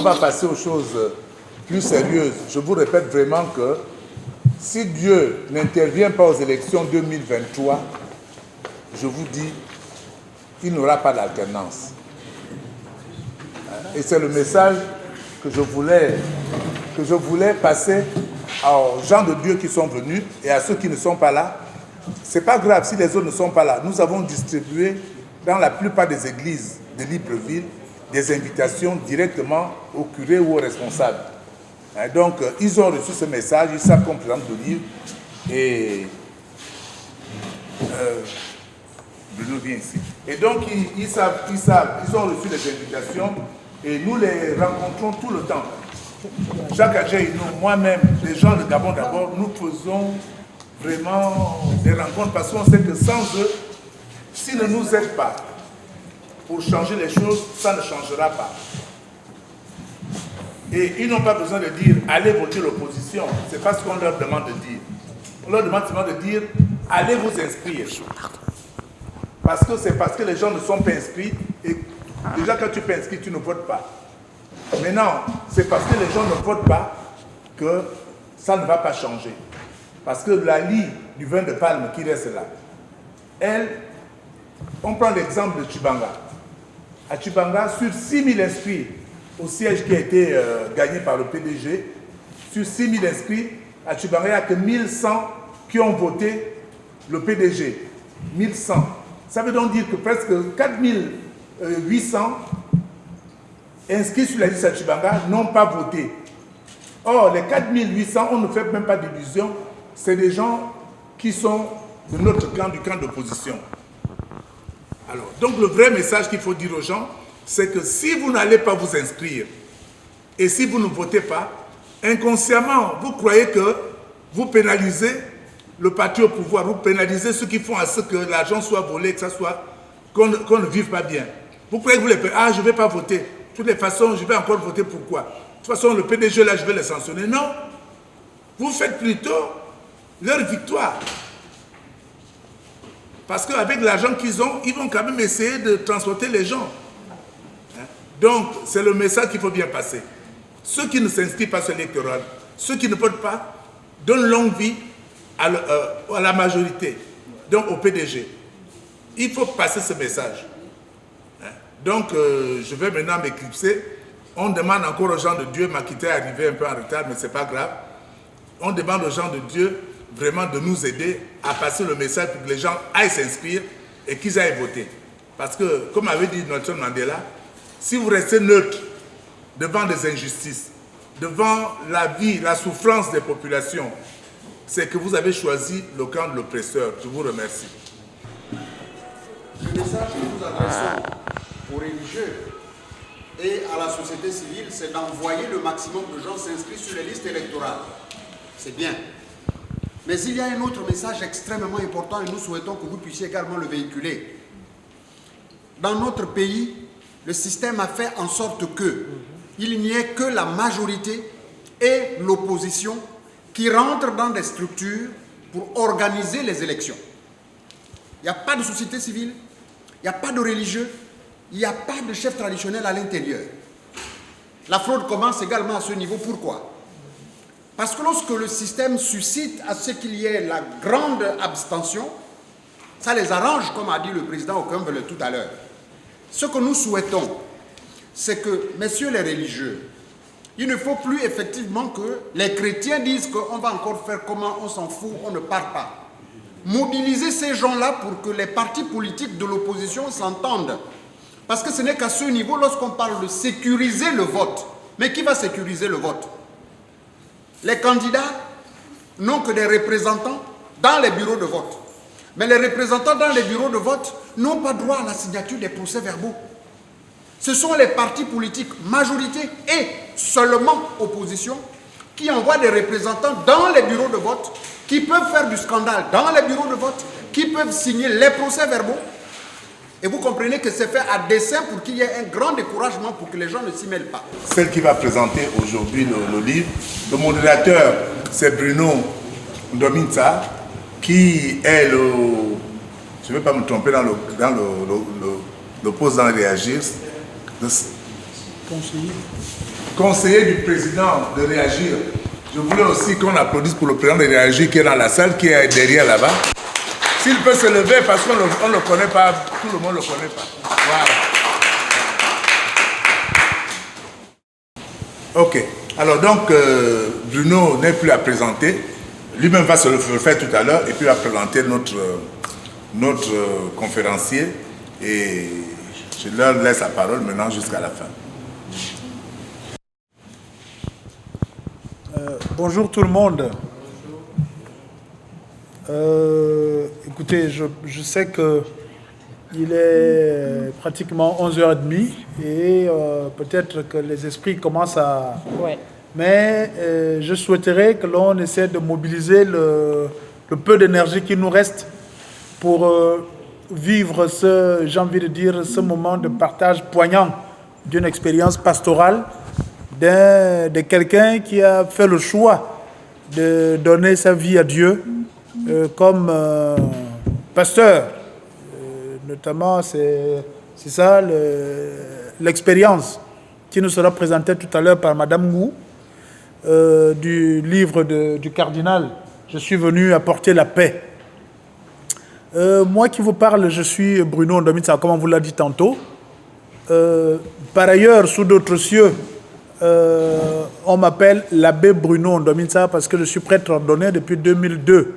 va passer aux choses plus sérieuses. Je vous répète vraiment que si Dieu n'intervient pas aux élections 2023, je vous dis, il n'y aura pas d'alternance. Et c'est le message que je voulais passer aux gens de Dieu qui sont venus et à ceux qui ne sont pas là. Ce n'est pas grave si les autres ne sont pas là. Nous avons distribué dans la plupart des églises de Libreville des invitations directement au curé ou aux responsables. Donc, ils ont reçu ce message, ils savent qu'on présente le livre et Bruno vient ici. Et donc, ils ont reçu les invitations et nous les rencontrons tout le temps. Jacques Adjaïno, moi-même, les gens de Gabon d'abord, nous faisons vraiment des rencontres parce qu'on sait que sans eux, s'ils ne nous aident pas pour changer les choses, ça ne changera pas. Et ils n'ont pas besoin de dire « allez voter l'opposition ». C'est pas ce qu'on leur demande de dire. On leur demande seulement de dire « allez vous inscrire ». Parce que c'est parce que les gens ne sont pas inscrits et déjà quand tu es inscrit, tu ne votes pas. Maintenant, c'est parce que les gens ne votent pas que ça ne va pas changer. Parce que la lie du vin de palme qui reste là, elle, on prend l'exemple de Tchibanga. À Tchibanga, sur 6 000 inscrits au siège qui a été gagné par le PDG, sur 6 000 inscrits, à Tchibanga, il n'y a que 1100 qui ont voté le PDG. 1100. Ça veut donc dire que presque 4800 inscrits sur la liste à Tchibanga n'ont pas voté. Or, les 4800, on ne fait même pas d'illusion, c'est des gens qui sont de notre camp, du camp d'opposition. Alors, donc le vrai message qu'il faut dire aux gens, c'est que si vous n'allez pas vous inscrire et si vous ne votez pas, inconsciemment, vous croyez que vous pénalisez le parti au pouvoir, vous pénalisez ceux qui font à ce que l'argent soit volé, que ça soit, qu'on ne vive pas bien. Vous croyez que vous les payez, ah, je ne vais pas voter. De toutes les façons, je vais encore voter pourquoi? De toute façon, le PDG, là, je vais les sanctionner. Non. Vous faites plutôt leur victoire. Parce qu'avec l'argent qu'ils ont, ils vont quand même essayer de transporter les gens. Donc, c'est le message qu'il faut bien passer. Ceux qui ne s'inscrivent pas sur l'électoral, ceux qui ne votent pas, donnent longue vie à la majorité, donc au PDG. Il faut passer ce message. Donc, je vais maintenant m'éclipser. On demande encore aux gens de Dieu, Makita est arrivé un peu en retard, mais ce n'est pas grave. On demande aux gens de Dieu vraiment de nous aider à passer le message pour que les gens aillent s'inscrire et qu'ils aillent voter. Parce que, comme avait dit Nelson Mandela, si vous restez neutre devant des injustices, devant la vie, la souffrance des populations, c'est que vous avez choisi le camp de l'oppresseur. Je vous remercie. Le message que nous adressons aux religieux et à la société civile, c'est d'envoyer le maximum de gens s'inscrire sur les listes électorales. C'est bien. Mais il y a un autre message extrêmement important et nous souhaitons que vous puissiez également le véhiculer. Dans notre pays, le système a fait en sorte qu'il n'y ait que la majorité et l'opposition qui rentrent dans des structures pour organiser les élections. Il n'y a pas de société civile, il n'y a pas de religieux, il n'y a pas de chef traditionnel à l'intérieur. La fraude commence également à ce niveau. Pourquoi? Parce que lorsque le système suscite à ce qu'il y ait la grande abstention, ça les arrange, comme a dit le président Okamvele tout à l'heure. Ce que nous souhaitons, c'est que, messieurs les religieux, il ne faut plus effectivement que les chrétiens disent qu'on va encore faire comment, on s'en fout, on ne part pas. Mobiliser ces gens-là pour que les partis politiques de l'opposition s'entendent. Parce que ce n'est qu'à ce niveau, lorsqu'on parle de sécuriser le vote. Mais qui va sécuriser le vote? Les candidats n'ont que des représentants dans les bureaux de vote. Mais les représentants dans les bureaux de vote n'ont pas droit à la signature des procès-verbaux. Ce sont les partis politiques, majorité et seulement opposition, qui envoient des représentants dans les bureaux de vote, qui peuvent faire du scandale dans les bureaux de vote, qui peuvent signer les procès-verbaux. Et vous comprenez que c'est fait à dessein pour qu'il y ait un grand découragement pour que les gens ne s'y mêlent pas. Celle qui va présenter aujourd'hui le livre, le modérateur, c'est Bruno Ndominza, qui est le... Je ne vais pas me tromper dans le poste dans Réagir. Conseiller. conseiller du président de réagir. Je voulais aussi qu'on applaudisse pour le président de réagir qui est dans la salle, qui est derrière là-bas. S'il peut se lever parce qu'on ne le connaît pas, tout le monde ne le connaît pas. Voilà. Ok. Alors donc, Bruno n'est plus à présenter. Lui-même va se le faire tout à l'heure et puis va présenter notre conférencier. Et je leur laisse la parole maintenant jusqu'à la fin. Bonjour tout le monde. Écoutez, je sais qu'il est pratiquement 11h30 et peut-être que les esprits commencent à... Ouais. Mais je souhaiterais que l'on essaie de mobiliser le peu d'énergie qui nous reste pour vivre j'ai envie de dire, ce moment de partage poignant d'une expérience pastorale de quelqu'un qui a fait le choix de donner sa vie à Dieu comme pasteur. Notamment, c'est ça l'expérience qui nous sera présentée tout à l'heure par Madame Ngou du livre du cardinal « Je suis venu apporter la paix ». Moi qui vous parle, je suis Bruno Ndomitsa, comme on vous l'a dit tantôt. Par ailleurs, sous d'autres cieux, on m'appelle l'abbé Bruno Ndomitsa parce que je suis prêtre ordonné depuis 2002.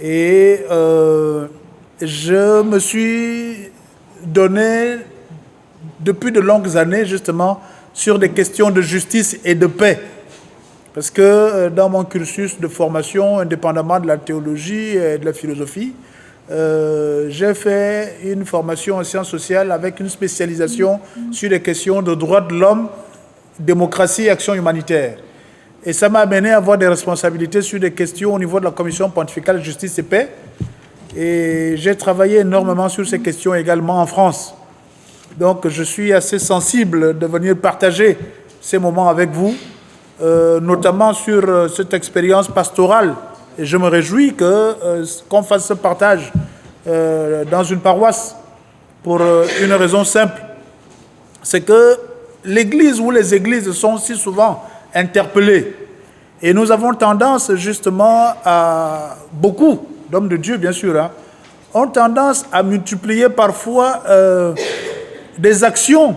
Et je me suis donné depuis de longues années justement sur des questions de justice et de paix. Parce que dans mon cursus de formation, indépendamment de la théologie et de la philosophie, j'ai fait une formation en sciences sociales avec une spécialisation sur les questions de droits de l'homme, démocratie et action humanitaire. Et ça m'a amené à avoir des responsabilités sur des questions au niveau de la Commission pontificale justice et paix. Et j'ai travaillé énormément sur ces questions également en France. Donc je suis assez sensible de venir partager ces moments avec vous, notamment sur cette expérience pastorale. Et je me réjouis qu'on fasse ce partage dans une paroisse pour une raison simple. C'est que l'Église ou les églises sont si souvent interpellées. Et nous avons tendance justement à... Beaucoup d'hommes de Dieu, bien sûr, hein, ont tendance à multiplier parfois des actions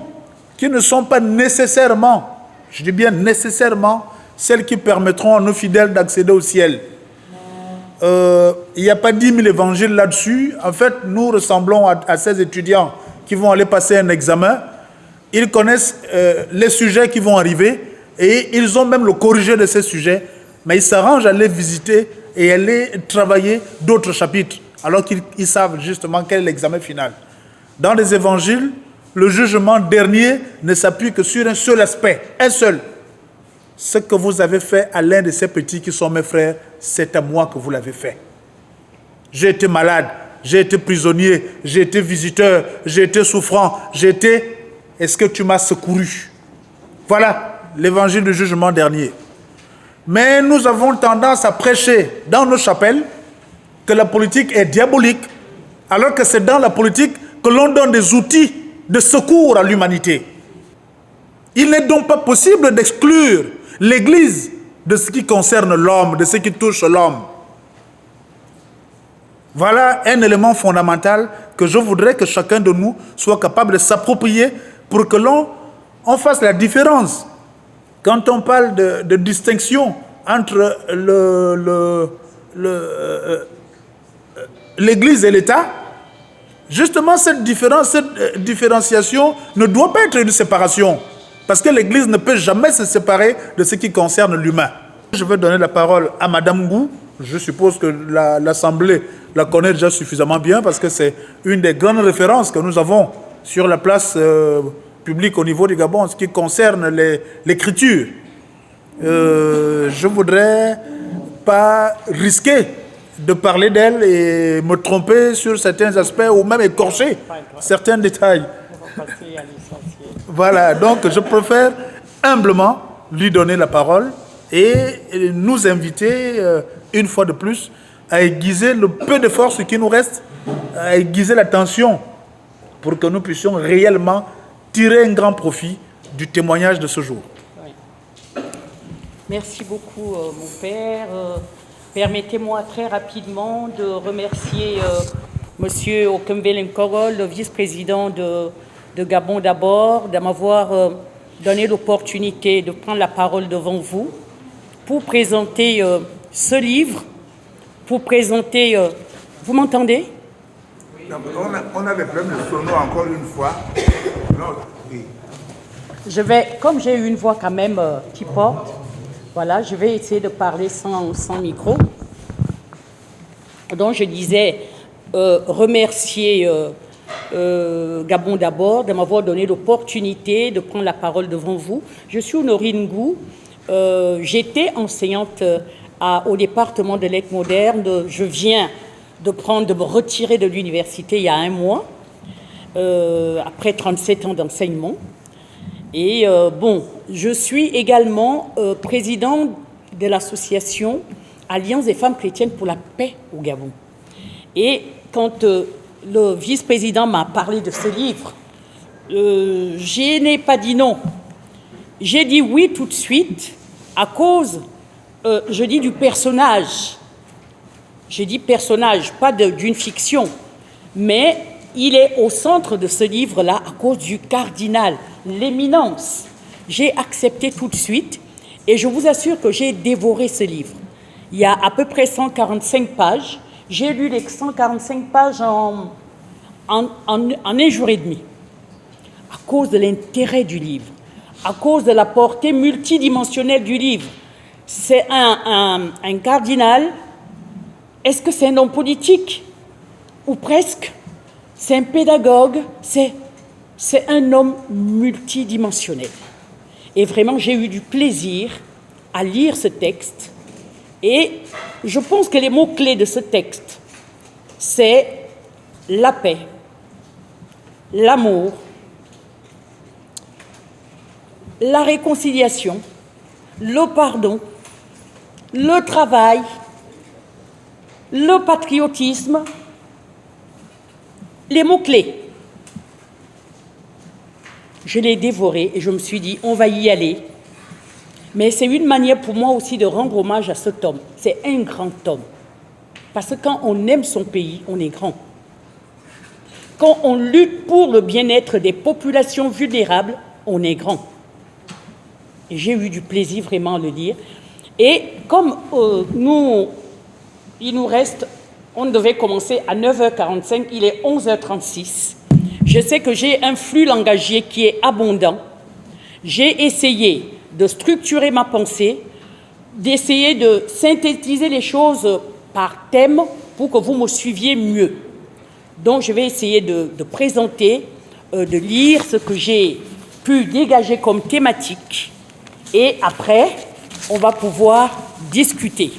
qui ne sont pas nécessairement, je dis bien nécessairement, celles qui permettront à nos fidèles d'accéder au ciel. Il n'y a pas 10 000 évangiles là-dessus. En fait, nous ressemblons à ces étudiants qui vont aller passer un examen. Ils connaissent les sujets qui vont arriver et ils ont même le corrigé de ces sujets, mais ils s'arrangent à les visiter et à aller travailler d'autres chapitres, alors qu'ils savent justement quel est l'examen final. Dans les évangiles, le jugement dernier ne s'appuie que sur un seul aspect, un seul. Ce que vous avez fait à l'un de ces petits qui sont mes frères, c'est à moi que vous l'avez fait. J'ai été malade, j'ai été prisonnier, j'ai été visiteur, j'ai été souffrant, j'ai été... Est-ce que tu m'as secouru? Voilà l'évangile du jugement dernier. Mais nous avons tendance à prêcher dans nos chapelles que la politique est diabolique, alors que c'est dans la politique que l'on donne des outils de secours à l'humanité. Il n'est donc pas possible d'exclure l'Église de ce qui concerne l'homme, de ce qui touche l'homme. Voilà un élément fondamental que je voudrais que chacun de nous soit capable de s'approprier pour que l'on fasse la différence. Quand on parle de distinction entre l'Église et l'État, justement cette différenciation ne doit pas être une séparation. Parce que l'Église ne peut jamais se séparer de ce qui concerne l'humain. Je vais donner la parole à Madame Ngou. Je suppose que l'Assemblée la connaît déjà suffisamment bien parce que c'est une des grandes références que nous avons sur la place publique au niveau du Gabon en ce qui concerne l'écriture. Je ne voudrais pas risquer de parler d'elle et me tromper sur certains aspects ou même écorcher certains détails. Voilà, donc je préfère humblement lui donner la parole et nous inviter une fois de plus à aiguiser le peu de force qui nous reste, à aiguiser l'attention pour que nous puissions réellement tirer un grand profit du témoignage de ce jour. Oui. Merci beaucoup, mon père. Permettez-moi très rapidement de remercier Monsieur Okembele Nkoro, le vice-président de Gabon d'abord, de m'avoir donné l'opportunité de prendre la parole devant vous pour présenter ce livre, pour présenter... vous m'entendez? On a des problèmes de sono encore une fois. Non, oui. Comme j'ai une voix quand même qui porte, voilà, je vais essayer de parler sans micro. Donc je disais remercier Gabon d'abord de m'avoir donné l'opportunité de prendre la parole devant vous. Je suis Honorine Ngou, j'étais enseignante au département de lettres modernes. Je viens de me retirer de l'université il y a 1 mois, après 37 ans d'enseignement. Et je suis également président de l'association Alliance des femmes chrétiennes pour la paix au Gabon. Et quand le vice-président m'a parlé de ce livre, je n'ai pas dit non. J'ai dit oui tout de suite à cause, je dis du personnage. J'ai dit personnage, pas d'une fiction, mais il est au centre de ce livre-là à cause du cardinal, l'éminence. J'ai accepté tout de suite et je vous assure que j'ai dévoré ce livre. Il y a à peu près 145 pages. J'ai lu les 145 pages en 1 jour et demi à cause de l'intérêt du livre, à cause de la portée multidimensionnelle du livre. C'est un cardinal. Est-ce que c'est un homme politique? Ou presque? C'est un pédagogue, c'est un homme multidimensionnel. Et vraiment, j'ai eu du plaisir à lire ce texte. Et je pense que les mots-clés de ce texte, c'est la paix, l'amour, la réconciliation, le pardon, le travail, le patriotisme, les mots-clés. Je l'ai dévoré et je me suis dit, on va y aller. Mais c'est une manière pour moi aussi de rendre hommage à cet homme. C'est un grand homme. Parce que quand on aime son pays, on est grand. Quand on lutte pour le bien-être des populations vulnérables, on est grand. Et j'ai eu du plaisir vraiment à le lire. Et comme il nous reste, on devait commencer à 9h45, il est 11h36. Je sais que j'ai un flux langagier qui est abondant. J'ai essayé de structurer ma pensée, d'essayer de synthétiser les choses par thème pour que vous me suiviez mieux. Donc, je vais essayer de présenter, de lire ce que j'ai pu dégager comme thématique et après, on va pouvoir discuter.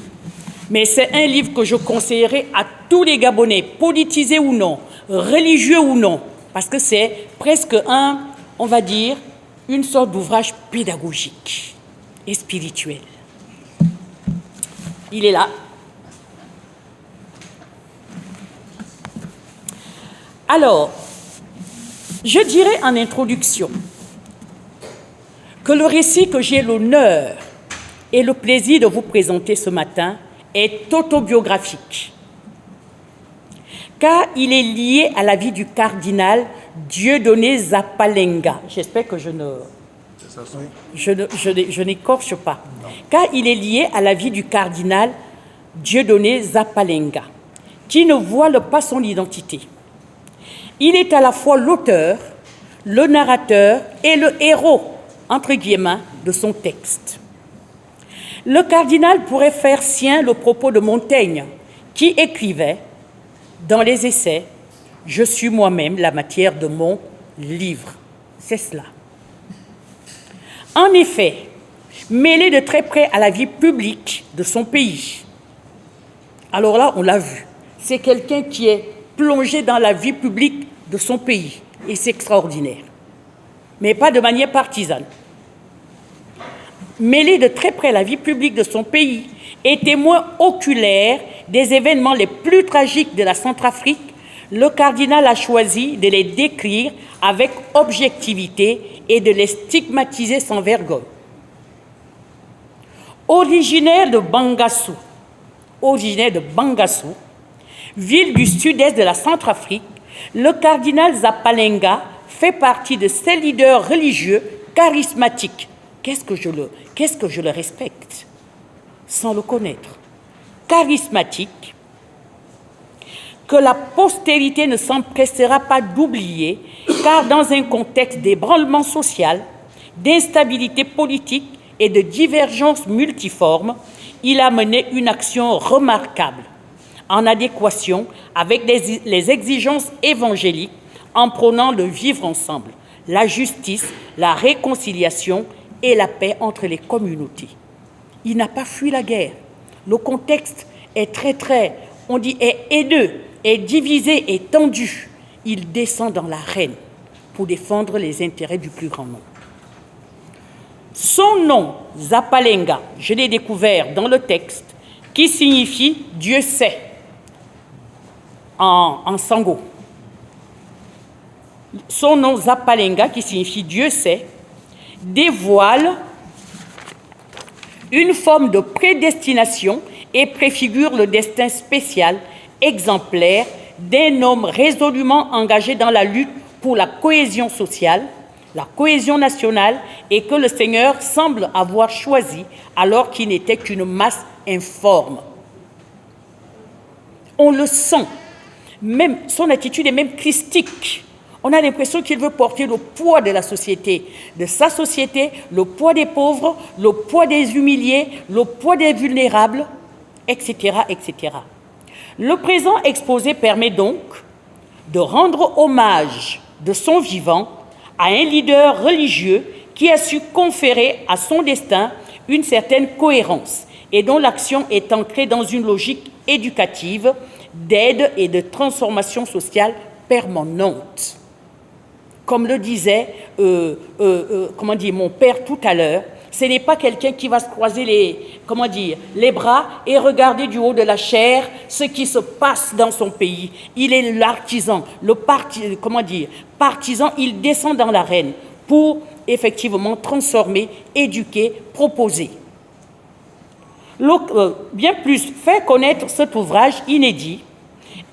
Mais c'est un livre que je conseillerais à tous les Gabonais, politisés ou non, religieux ou non, parce que c'est presque on va dire, une sorte d'ouvrage pédagogique et spirituel. Il est là. Alors, je dirais en introduction que le récit que j'ai l'honneur et le plaisir de vous présenter ce matin est autobiographique, car il est lié à la vie du cardinal Dieudonné Zapalenga. J'espère que je n'écorche pas. Non. Car il est lié à la vie du cardinal Dieudonné Zapalenga, qui ne voile pas son identité. Il est à la fois l'auteur, le narrateur et le héros, entre guillemets, de son texte. Le cardinal pourrait faire sien le propos de Montaigne, qui écrivait dans les essais « Je suis moi-même la matière de mon livre ». C'est cela. En effet, mêlé de très près à la vie publique de son pays. Alors là, on l'a vu. C'est quelqu'un qui est plongé dans la vie publique de son pays. Et c'est extraordinaire. Mais pas de manière partisane. Mêlé de très près à la vie publique de son pays et témoin oculaire des événements les plus tragiques de la Centrafrique, le cardinal a choisi de les décrire avec objectivité et de les stigmatiser sans vergogne. Originaire de Bangassou, ville du sud-est de la Centrafrique, le cardinal Zapalenga fait partie de ces leaders religieux charismatiques. Qu'est-ce que je le respecte sans le connaître? Charismatique, que la postérité ne s'empressera pas d'oublier, car dans un contexte d'ébranlement social, d'instabilité politique et de divergences multiformes, il a mené une action remarquable, en adéquation avec les exigences évangéliques, en prônant le vivre ensemble, la justice, la réconciliation et la paix entre les communautés. Il n'a pas fui la guerre. Le contexte est est haineux, est divisé, est tendu. Il descend dans l'arène pour défendre les intérêts du plus grand nombre. Son nom, Zapalenga, je l'ai découvert dans le texte, qui signifie « Dieu sait » en sango. Son nom, Zapalenga, qui signifie « Dieu sait », dévoile une forme de prédestination et préfigure le destin spécial, exemplaire, d'un homme résolument engagé dans la lutte pour la cohésion sociale, la cohésion nationale, et que le Seigneur semble avoir choisi alors qu'il n'était qu'une masse informe. On le sent, même son attitude est même christique. On a l'impression qu'il veut porter le poids de la société, de sa société, le poids des pauvres, le poids des humiliés, le poids des vulnérables, etc., etc. Le présent exposé permet donc de rendre hommage de son vivant à un leader religieux qui a su conférer à son destin une certaine cohérence et dont l'action est ancrée dans une logique éducative, d'aide et de transformation sociale permanente. Comme le disait mon père tout à l'heure, ce n'est pas quelqu'un qui va se croiser les bras et regarder du haut de la chair ce qui se passe dans son pays. Il est l'artisan, partisan, il descend dans l'arène pour effectivement transformer, éduquer, proposer. Bien plus, faire connaître cet ouvrage inédit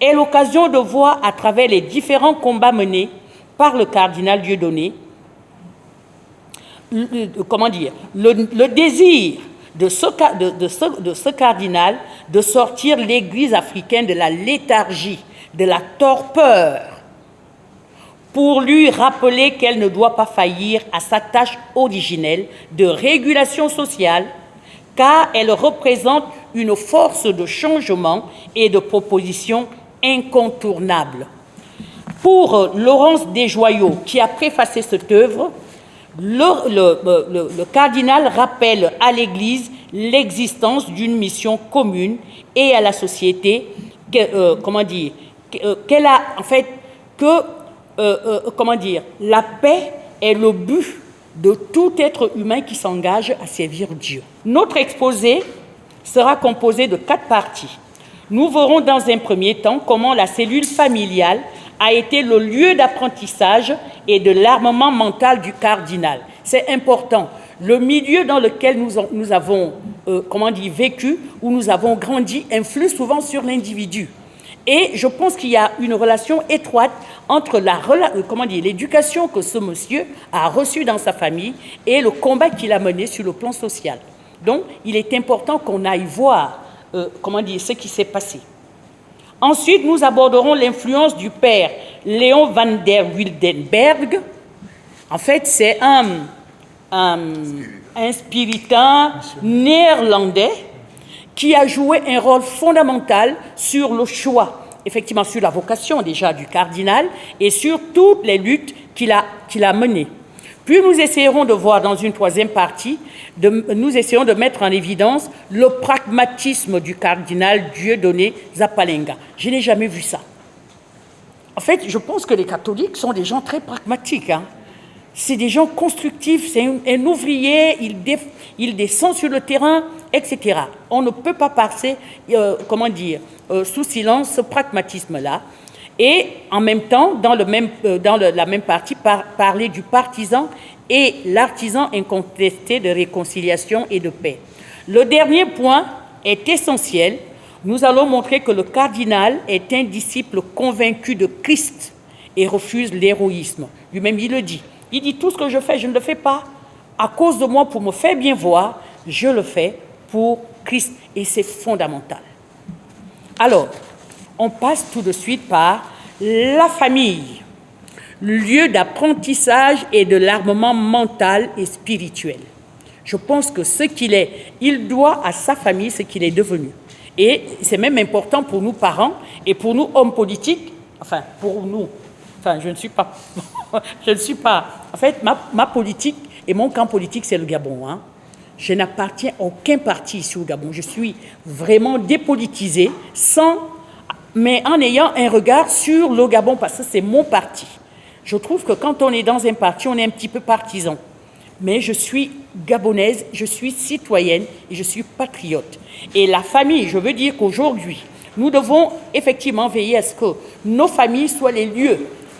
est l'occasion de voir à travers les différents combats menés par le cardinal Dieudonné, le désir de ce cardinal de sortir l'Église africaine de la léthargie, de la torpeur, pour lui rappeler qu'elle ne doit pas faillir à sa tâche originelle de régulation sociale, car elle représente une force de changement et de proposition incontournable. Pour Laurence Desjoyaux, qui a préfacé cette œuvre, le cardinal rappelle à l'Église l'existence d'une mission commune et à la société la paix est le but de tout être humain qui s'engage à servir Dieu. Notre exposé sera composé de 4 parties. Nous verrons dans un premier temps comment la cellule familiale a été le lieu d'apprentissage et de l'armement mental du cardinal. C'est important. Le milieu dans lequel nous avons vécu, où nous avons grandi, influe souvent sur l'individu. Et je pense qu'il y a une relation étroite entre l'éducation que ce monsieur a reçue dans sa famille et le combat qu'il a mené sur le plan social. Donc, il est important qu'on aille voir ce qui s'est passé. Ensuite, nous aborderons l'influence du père Léon van der Wildenberg. En fait, c'est un spiritain néerlandais qui a joué un rôle fondamental sur le choix, effectivement sur la vocation déjà du cardinal et sur toutes les luttes qu'il a menées. Puis nous essayerons de voir dans une troisième partie, nous essayons de mettre en évidence le pragmatisme du cardinal Dieudonné Zapalenga. Je n'ai jamais vu ça. En fait, je pense que les catholiques sont des gens très pragmatiques. C'est des gens constructifs, c'est un ouvrier, il descend sur le terrain, etc. On ne peut pas passer, sous silence ce pragmatisme-là. Et en même temps, dans la même partie, parler du partisan et l'artisan incontesté de réconciliation et de paix. Le dernier point est essentiel. Nous allons montrer que le cardinal est un disciple convaincu de Christ et refuse l'héroïsme. Lui-même, il le dit. Il dit, tout ce que je fais, je ne le fais pas à cause de moi pour me faire bien voir, je le fais pour Christ. Et c'est fondamental. Alors, on passe tout de suite par la famille, lieu d'apprentissage et de l'armement mental et spirituel. Je pense que ce qu'il est, il doit à sa famille ce qu'il est devenu. Et c'est même important pour nous parents et pour nous hommes politiques, enfin pour nous, enfin je ne suis pas, en fait ma politique et mon camp politique c'est le Gabon. Hein. Je n'appartiens à aucun parti ici au Gabon, je suis vraiment dépolitisé mais en ayant un regard sur le Gabon parce que c'est mon parti. Je trouve que quand on est dans un parti, on est un petit peu partisan. Mais je suis gabonaise, je suis citoyenne et je suis patriote. Et la famille, je veux dire qu'aujourd'hui, nous devons effectivement veiller à ce que nos familles soient les lieux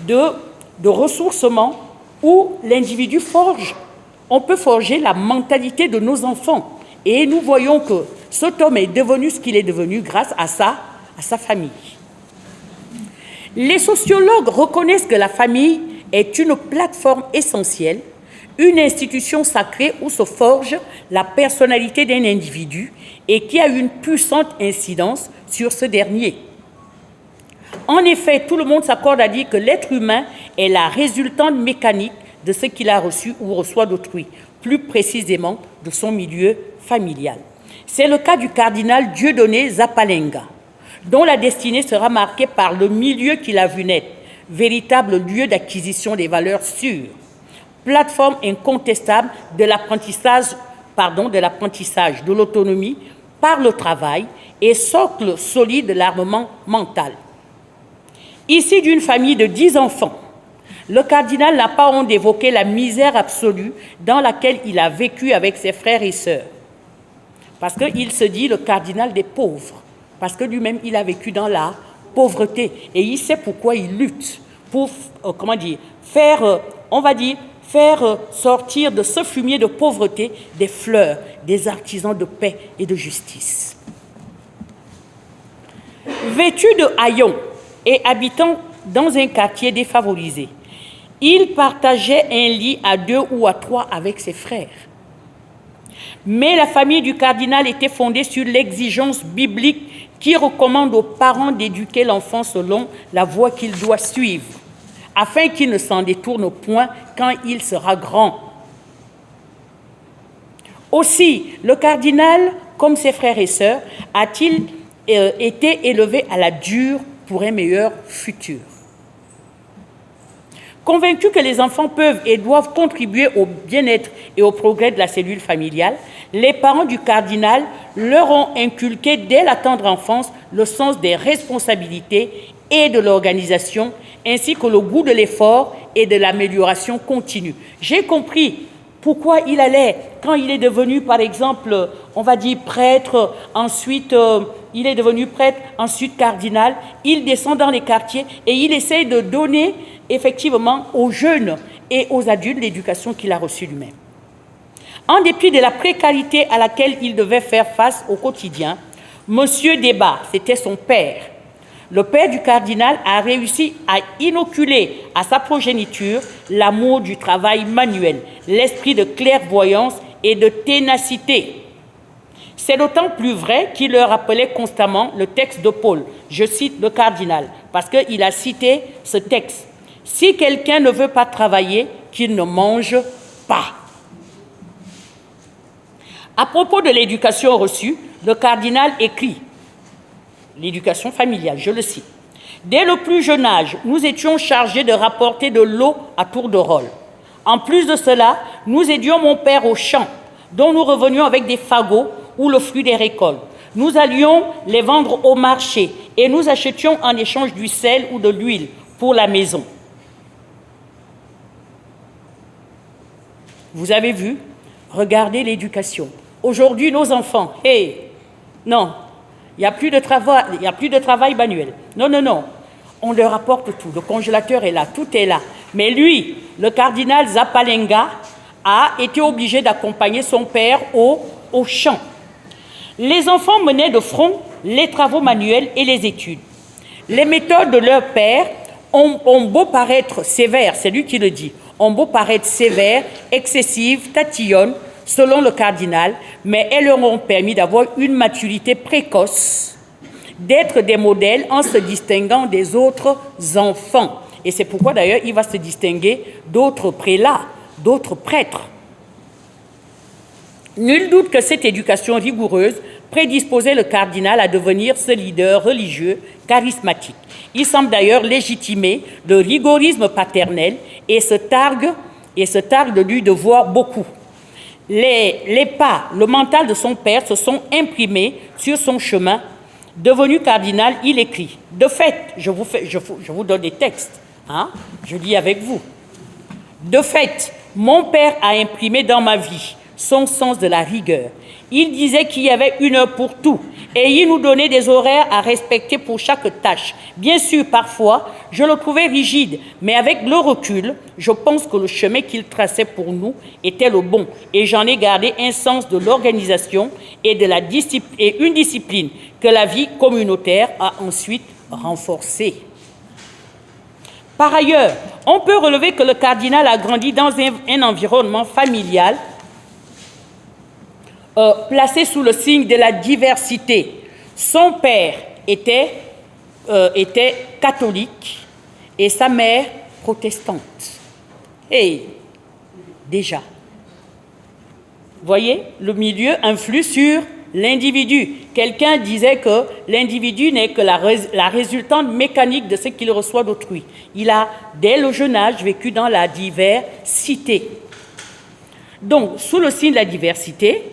de ressourcement où l'individu forge. On peut forger la mentalité de nos enfants. Et nous voyons que cet homme est devenu ce qu'il est devenu grâce à sa famille. Les sociologues reconnaissent que la famille est une plateforme essentielle, une institution sacrée où se forge la personnalité d'un individu et qui a une puissante incidence sur ce dernier. En effet, tout le monde s'accorde à dire que l'être humain est la résultante mécanique de ce qu'il a reçu ou reçoit d'autrui, plus précisément de son milieu familial. C'est le cas du cardinal Dieudonné Zapalenga, dont la destinée sera marquée par le milieu qu'il a vu naître, véritable lieu d'acquisition des valeurs sûres, plateforme incontestable de l'apprentissage, de l'autonomie par le travail et socle solide de l'armement mental. Issu d'une famille de 10 enfants, le cardinal n'a pas honte d'évoquer la misère absolue dans laquelle il a vécu avec ses frères et sœurs. Parce qu'il se dit le cardinal des pauvres. Parce que lui-même, il a vécu dans la pauvreté. Et il sait pourquoi il lutte. Pour, faire sortir de ce fumier de pauvreté des fleurs, des artisans de paix et de justice. Vêtu de haillons et habitant dans un quartier défavorisé, il partageait un lit à 2 ou à 3 avec ses frères. Mais la famille du cardinal était fondée sur l'exigence biblique qui recommande aux parents d'éduquer l'enfant selon la voie qu'il doit suivre, afin qu'il ne s'en détourne point quand il sera grand. Aussi, le cardinal, comme ses frères et sœurs, a-t-il été élevé à la dure pour un meilleur futur. Convaincus que les enfants peuvent et doivent contribuer au bien-être et au progrès de la cellule familiale, les parents du cardinal leur ont inculqué dès la tendre enfance le sens des responsabilités et de l'organisation, ainsi que le goût de l'effort et de l'amélioration continue. J'ai compris pourquoi il allait, quand il est devenu, par exemple, prêtre, ensuite il est devenu prêtre, ensuite cardinal, il descend dans les quartiers et il essaye de donner effectivement aux jeunes et aux adultes l'éducation qu'il a reçue lui-même. En dépit de la précarité à laquelle il devait faire face au quotidien, Monsieur Débat, c'était son père. Le père du cardinal a réussi à inoculer à sa progéniture l'amour du travail manuel, l'esprit de clairvoyance et de ténacité. C'est d'autant plus vrai qu'il leur rappelait constamment le texte de Paul. Je cite le cardinal, parce qu'il a cité ce texte. « Si quelqu'un ne veut pas travailler, qu'il ne mange pas. » À propos de l'éducation reçue, le cardinal écrit l'éducation familiale, je le cite. « Dès le plus jeune âge, nous étions chargés de rapporter de l'eau à tour de rôle. En plus de cela, nous aidions mon père au champ, dont nous revenions avec des fagots ou le fruit des récoltes. Nous allions les vendre au marché et nous achetions en échange du sel ou de l'huile pour la maison. » Vous avez vu? Regardez l'éducation. Aujourd'hui, nos enfants, non, il n'y a plus de travail manuel. Non. On leur apporte tout. Le congélateur est là, tout est là. Mais lui, le cardinal Zapalenga, a été obligé d'accompagner son père au champ. Les enfants menaient de front les travaux manuels et les études. Les méthodes de leur père ont beau paraître sévères, c'est lui qui le dit, ont beau paraître sévères, excessives, tatillonnes, selon le cardinal, mais elles leur ont permis d'avoir une maturité précoce, d'être des modèles en se distinguant des autres enfants. Et c'est pourquoi d'ailleurs il va se distinguer d'autres prélats, d'autres prêtres. Nul doute que cette éducation rigoureuse prédisposait le cardinal à devenir ce leader religieux charismatique. Il semble d'ailleurs légitimer le rigorisme paternel et se targue de lui de voir beaucoup. Les pas, le mental de son père se sont imprimés sur son chemin. Devenu cardinal, il écrit. De fait, je vous donne des textes, hein? Je lis avec vous. De fait, mon père a imprimé dans ma vie son sens de la rigueur. Il disait qu'il y avait une heure pour tout et il nous donnait des horaires à respecter pour chaque tâche. Bien sûr, parfois, je le trouvais rigide, mais avec le recul, je pense que le chemin qu'il traçait pour nous était le bon et j'en ai gardé un sens de l'organisation et une discipline que la vie communautaire a ensuite renforcée. Par ailleurs, on peut relever que le cardinal a grandi dans un environnement familial placé sous le signe de la diversité. Son père était catholique et sa mère protestante. Et déjà, voyez, le milieu influe sur l'individu. Quelqu'un disait que l'individu n'est que la résultante mécanique de ce qu'il reçoit d'autrui. Il a, dès le jeune âge, vécu dans la diversité. Donc, sous le signe de la diversité,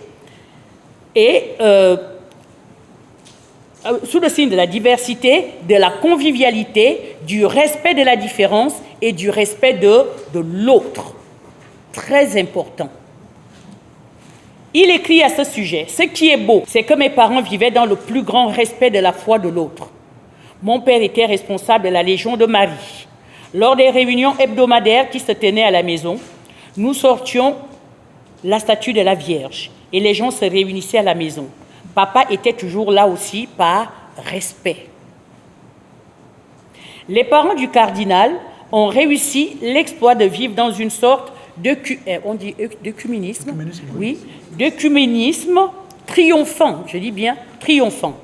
sous le signe de la diversité, de la convivialité, du respect de la différence et du respect de l'autre. Très important. Il écrit à ce sujet, « Ce qui est beau, c'est que mes parents vivaient dans le plus grand respect de la foi de l'autre. Mon père était responsable de la Légion de Marie. Lors des réunions hebdomadaires qui se tenaient à la maison, nous sortions la statue de la Vierge et les gens se réunissaient à la maison. Papa était toujours là aussi par respect. Les parents du cardinal ont réussi l'exploit de vivre dans une sorte d'œcuménisme, oui, d'œcuménisme triomphant, je dis bien triomphant.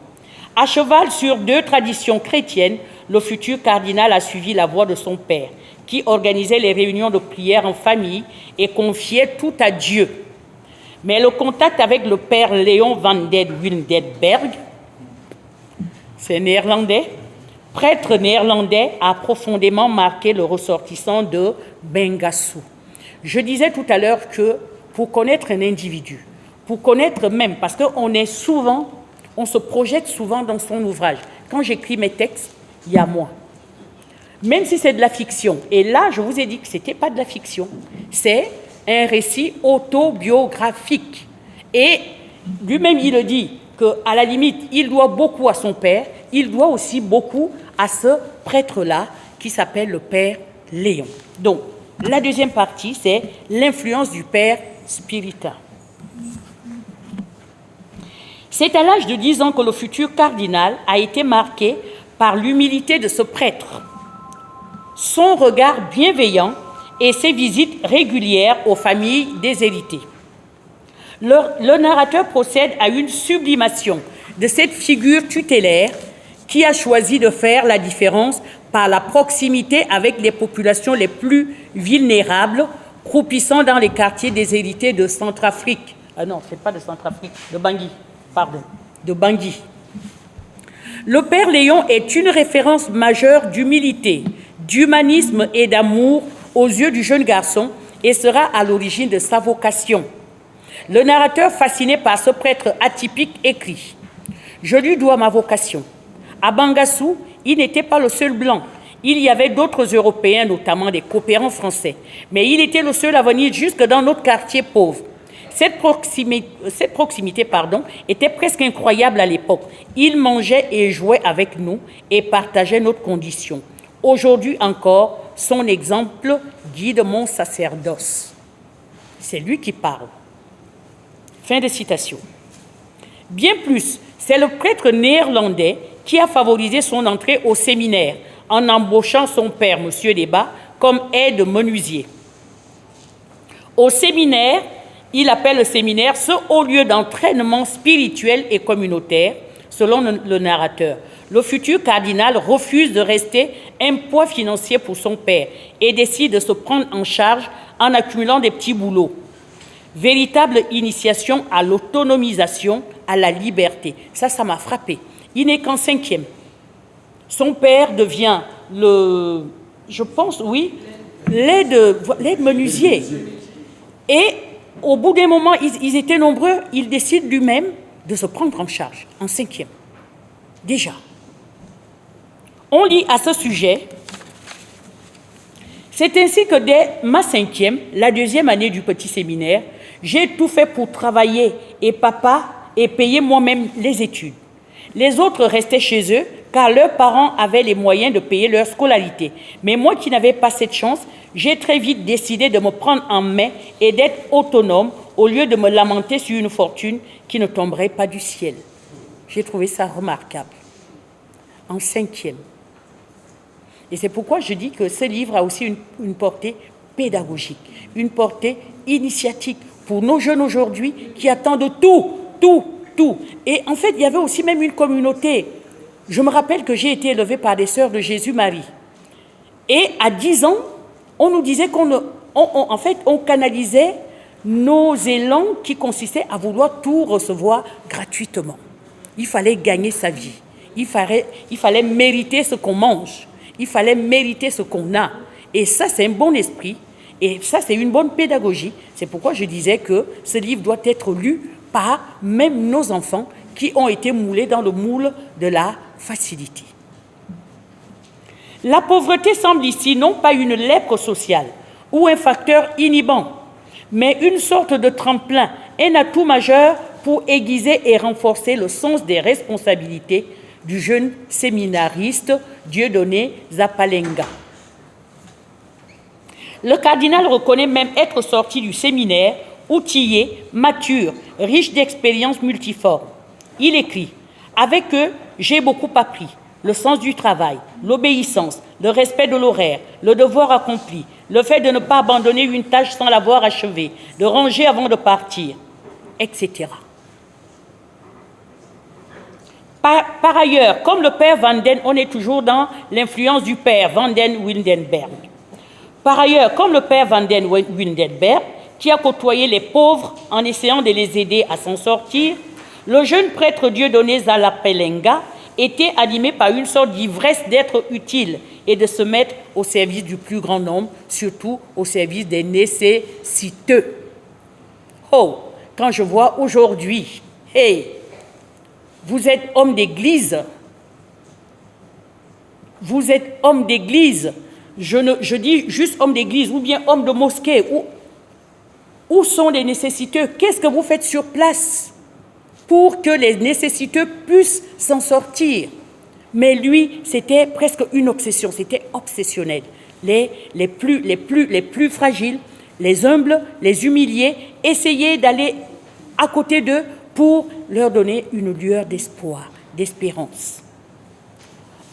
À cheval sur deux traditions chrétiennes, le futur cardinal a suivi la voie de son père, qui organisait les réunions de prière en famille et confiait tout à Dieu. Mais le contact avec le père Léon van den Wildenberg, c'est néerlandais, prêtre néerlandais, a profondément marqué le ressortissant de Bangassou. Je disais tout à l'heure que pour connaître un individu, pour connaître même, parce on se projette souvent dans son ouvrage. Quand j'écris mes textes, il y a moi. Même si c'est de la fiction. Et là, je vous ai dit que ce n'était pas de la fiction. C'est un récit autobiographique. Et lui-même, il le dit, qu'à la limite, il doit beaucoup à son père, il doit aussi beaucoup à ce prêtre-là qui s'appelle le père Léon. Donc, la deuxième partie, c'est l'influence du père Spiritain. C'est à l'âge de 10 ans que le futur cardinal a été marqué par l'humilité de ce prêtre, son regard bienveillant et ses visites régulières aux familles déshéritées. Le narrateur procède à une sublimation de cette figure tutélaire qui a choisi de faire la différence par la proximité avec les populations les plus vulnérables, croupissant dans les quartiers déshérités de Centrafrique. Ah non, ce n'est pas de Centrafrique, de Bangui, pardon, de Bangui. Le père Léon est une référence majeure d'humilité, d'humanisme et d'amour aux yeux du jeune garçon et sera à l'origine de sa vocation. Le narrateur, fasciné par ce prêtre atypique, écrit « Je lui dois ma vocation. À Bangassou, il n'était pas le seul blanc. Il y avait d'autres Européens, notamment des coopérants français. Mais il était le seul à venir jusque dans notre quartier pauvre. Cette proximité, était presque incroyable à l'époque. Il mangeait et jouait avec nous et partageait notre condition. Aujourd'hui encore, son exemple guide mon sacerdoce. » C'est lui qui parle. Fin de citation. Bien plus, c'est le prêtre néerlandais qui a favorisé son entrée au séminaire en embauchant son père, M. Debat, comme aide-menuisier. Au séminaire, il appelle le séminaire ce haut lieu d'entraînement spirituel et communautaire, selon le narrateur. Le futur cardinal refuse de rester un poids financier pour son père et décide de se prendre en charge en accumulant des petits boulots. Véritable initiation à l'autonomisation, à la liberté. Ça m'a frappé. Il n'est qu'en 5e. Son père devient l'aide-menuisier. Et au bout d'un moment, ils étaient nombreux, il décide lui-même de se prendre en charge, en 5e. Déjà. On lit à ce sujet, c'est ainsi que dès ma 5e, la 2e année du petit séminaire, j'ai tout fait pour travailler et payer moi-même les études. Les autres restaient chez eux car leurs parents avaient les moyens de payer leur scolarité. Mais moi qui n'avais pas cette chance, j'ai très vite décidé de me prendre en main et d'être autonome au lieu de me lamenter sur une fortune qui ne tomberait pas du ciel. J'ai trouvé ça remarquable. En 5e. Et c'est pourquoi je dis que ce livre a aussi une portée pédagogique, une portée initiatique pour nos jeunes aujourd'hui qui attendent tout. Et en fait, il y avait aussi même une communauté. Je me rappelle que j'ai été élevée par des sœurs de Jésus-Marie. Et à 10 ans, on nous disait on canalisait nos élans qui consistaient à vouloir tout recevoir gratuitement. Il fallait gagner sa vie. Il fallait mériter ce qu'on mange. Il fallait mériter ce qu'on a. Et ça, c'est un bon esprit. Et ça, c'est une bonne pédagogie. C'est pourquoi je disais que ce livre doit être lu par même nos enfants qui ont été moulés dans le moule de la facilité. La pauvreté semble ici non pas une lèpre sociale ou un facteur inhibant, mais une sorte de tremplin, un atout majeur pour aiguiser et renforcer le sens des responsabilités du jeune séminariste Dieudonné Zapalenga. Le cardinal reconnaît même être sorti du séminaire outillé, mature, riche d'expériences multiformes. Il écrit « Avec eux, j'ai beaucoup appris. Le sens du travail, l'obéissance, le respect de l'horaire, le devoir accompli, le fait de ne pas abandonner une tâche sans l'avoir achevée, de ranger avant de partir, etc. » Par ailleurs, comme le père Vanden, on est toujours dans l'influence du père Vanden Wildenberg. Par ailleurs, comme le père Vanden Wildenberg, qui a côtoyé les pauvres en essayant de les aider à s'en sortir, le jeune prêtre Dieudonné Zapalenga était animé par une sorte d'ivresse d'être utile et de se mettre au service du plus grand nombre, surtout au service des nécessiteux. Oh, quand je vois aujourd'hui, hey, vous êtes homme d'église, je dis juste homme d'église ou bien homme de mosquée, où sont les nécessiteux? Qu'est-ce que vous faites sur place pour que les nécessiteux puissent s'en sortir? Mais lui, c'était presque une obsession, c'était obsessionnel. Les plus fragiles, les humbles, les humiliés, essayer d'aller à côté d'eux pour leur donner une lueur d'espoir, d'espérance.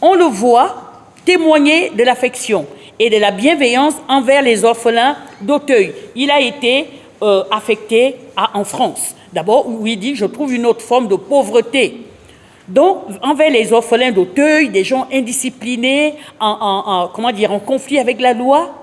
On le voit témoigner de l'affection et de la bienveillance envers les orphelins d'Auteuil. Il a été affecté en France. D'abord, où il dit « je trouve une autre forme de pauvreté ». Donc, envers les orphelins d'Auteuil, des gens indisciplinés, en conflit avec la loi,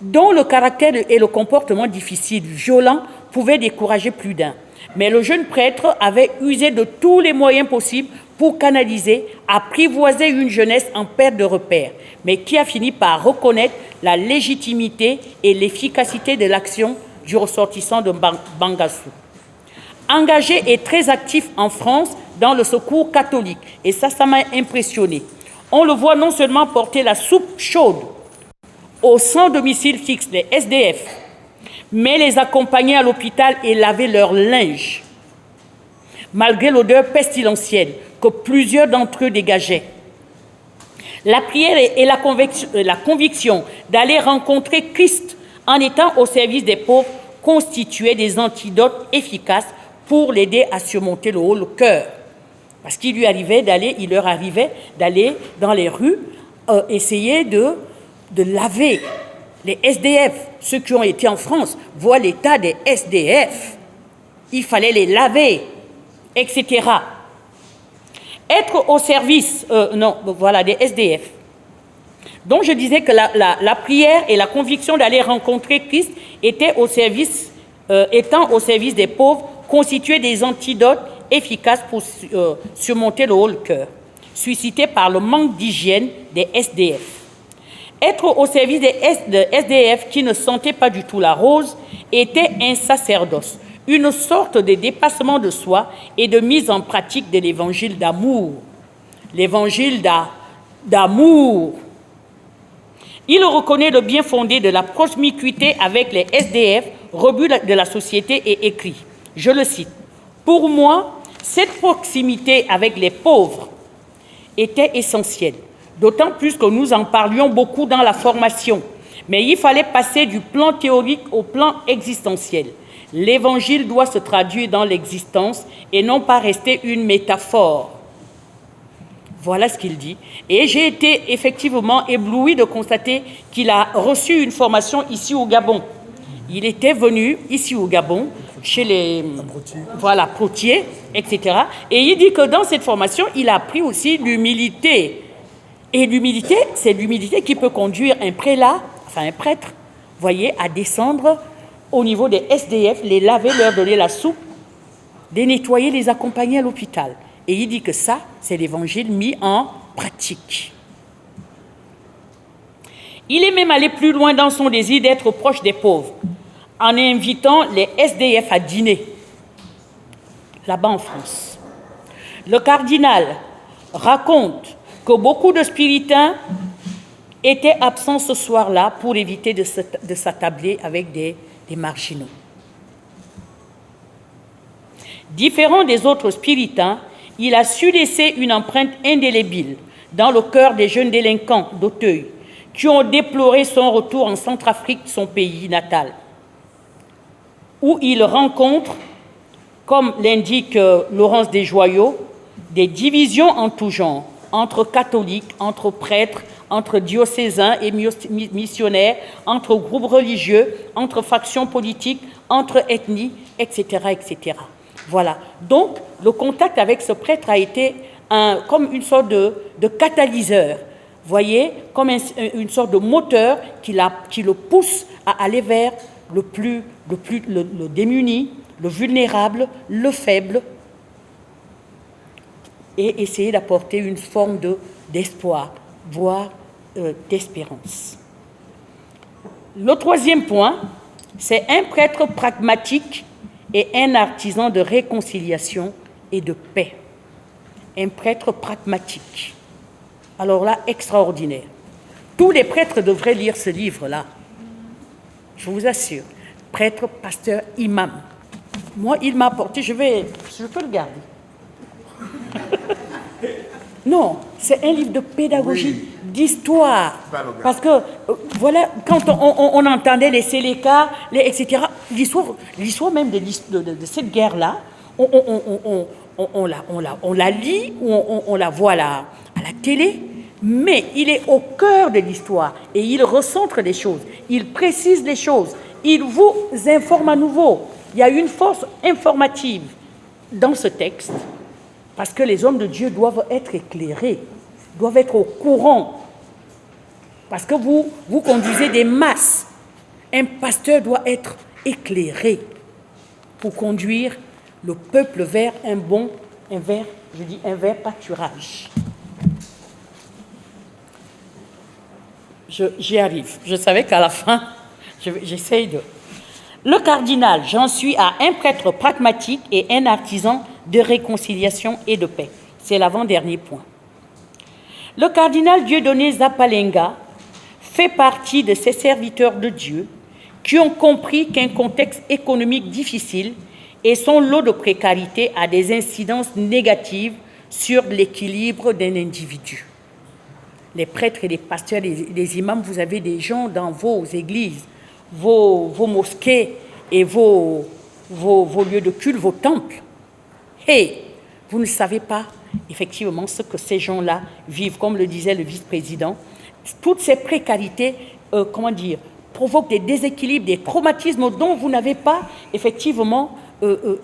dont le caractère et le comportement difficile, violent, pouvaient décourager plus d'un. Mais le jeune prêtre avait usé de tous les moyens possibles pour canaliser, apprivoiser une jeunesse en perte de repères, mais qui a fini par reconnaître la légitimité et l'efficacité de l'action du ressortissant de Bangassou. Engagé et très actif en France dans le secours catholique, et ça m'a impressionné. On le voit non seulement porter la soupe chaude aux sans domicile fixe, les SDF, mais les accompagner à l'hôpital et laver leur linge, malgré l'odeur pestilentielle que plusieurs d'entre eux dégageaient. La prière et la conviction d'aller rencontrer Christ en étant au service des pauvres constituaient des antidotes efficaces pour l'aider à surmonter le haut le cœur. Parce qu'il leur arrivait d'aller dans les rues, essayer de laver les SDF. Ceux qui ont été en France voient l'état des SDF. Il fallait les laver, etc. Être au service, des SDF. Donc je disais que la prière et la conviction d'aller rencontrer Christ étant au service des pauvres, constituaient des antidotes efficaces pour surmonter le haut le cœur, suscité par le manque d'hygiène des SDF. Être au service des SDF qui ne sentaient pas du tout la rose était un sacerdoce, une sorte de dépassement de soi et de mise en pratique de l'évangile d'amour. L'évangile d'amour. Il reconnaît le bien fondé de la promiscuité avec les SDF, rebut de la société, et écrit, je le cite, « Pour moi, cette proximité avec les pauvres était essentielle, d'autant plus que nous en parlions beaucoup dans la formation, mais il fallait passer du plan théorique au plan existentiel. L'évangile doit se traduire dans l'existence et non pas rester une métaphore. » Voilà ce qu'il dit. Et j'ai été effectivement ébloui de constater qu'il a reçu une formation ici au Gabon. Il était venu ici au Gabon, chez les Protiers, etc. Et il dit que dans cette formation, il a appris aussi l'humilité. Et l'humilité, c'est l'humilité qui peut conduire un prêtre, voyez, à descendre au niveau des SDF, les laver, leur donner la soupe, les nettoyer, les accompagner à l'hôpital. Et il dit que ça, c'est l'évangile mis en pratique. Il est même allé plus loin dans son désir d'être proche des pauvres, en invitant les SDF à dîner, là-bas en France. Le cardinal raconte que beaucoup de spiritains étaient absents ce soir-là pour éviter de s'attabler avec des marginaux. Différent des autres spiritains, il a su laisser une empreinte indélébile dans le cœur des jeunes délinquants d'Auteuil qui ont déploré son retour en Centrafrique, son pays natal, où il rencontre, comme l'indique Laurence Desjoyaux, des divisions en tout genre, entre catholiques, entre prêtres, entre diocésains et missionnaires, entre groupes religieux, entre factions politiques, entre ethnies, etc., etc. Voilà. Donc, le contact avec ce prêtre a été comme une sorte de catalyseur, voyez, comme une sorte de moteur qui le pousse à aller vers le démuni, le vulnérable, le faible, et essayer d'apporter une forme d'espoir, voire d'espérance. Le troisième point, c'est un prêtre pragmatique et un artisan de réconciliation et de paix. Un prêtre pragmatique. Alors là, extraordinaire. Tous les prêtres devraient lire ce livre-là. Je vous assure. Prêtre, pasteur, imam. Moi, il m'a apporté, je peux le garder. Non, c'est un livre de pédagogie, d'histoire. Parce que, voilà, quand on entendait les Séléka, etc., l'histoire même de cette guerre-là, on la lit, ou on la voit à la télé, mais il est au cœur de l'histoire et il recentre les choses, il précise les choses, il vous informe à nouveau. Il y a une force informative dans ce texte, parce que les hommes de Dieu doivent être éclairés, doivent être au courant. Parce que vous conduisez des masses. Un pasteur doit être éclairé pour conduire le peuple vers un vrai pâturage. J'y arrive. Je savais qu'à la fin, j'essaye de... Le cardinal, j'en suis à un prêtre pragmatique et un artisan de réconciliation et de paix. C'est l'avant-dernier point. Le cardinal Dieudonné Zapalenga fait partie de ces serviteurs de Dieu qui ont compris qu'un contexte économique difficile et son lot de précarité a des incidences négatives sur l'équilibre d'un individu. Les prêtres et les pasteurs, les imams, vous avez des gens dans vos églises, vos mosquées et vos lieux de culte, vos temples. Et vous ne savez pas effectivement ce que ces gens-là vivent, comme le disait le vice-président. Toutes ces précarités, provoquent des déséquilibres, des traumatismes dont vous n'avez pas effectivement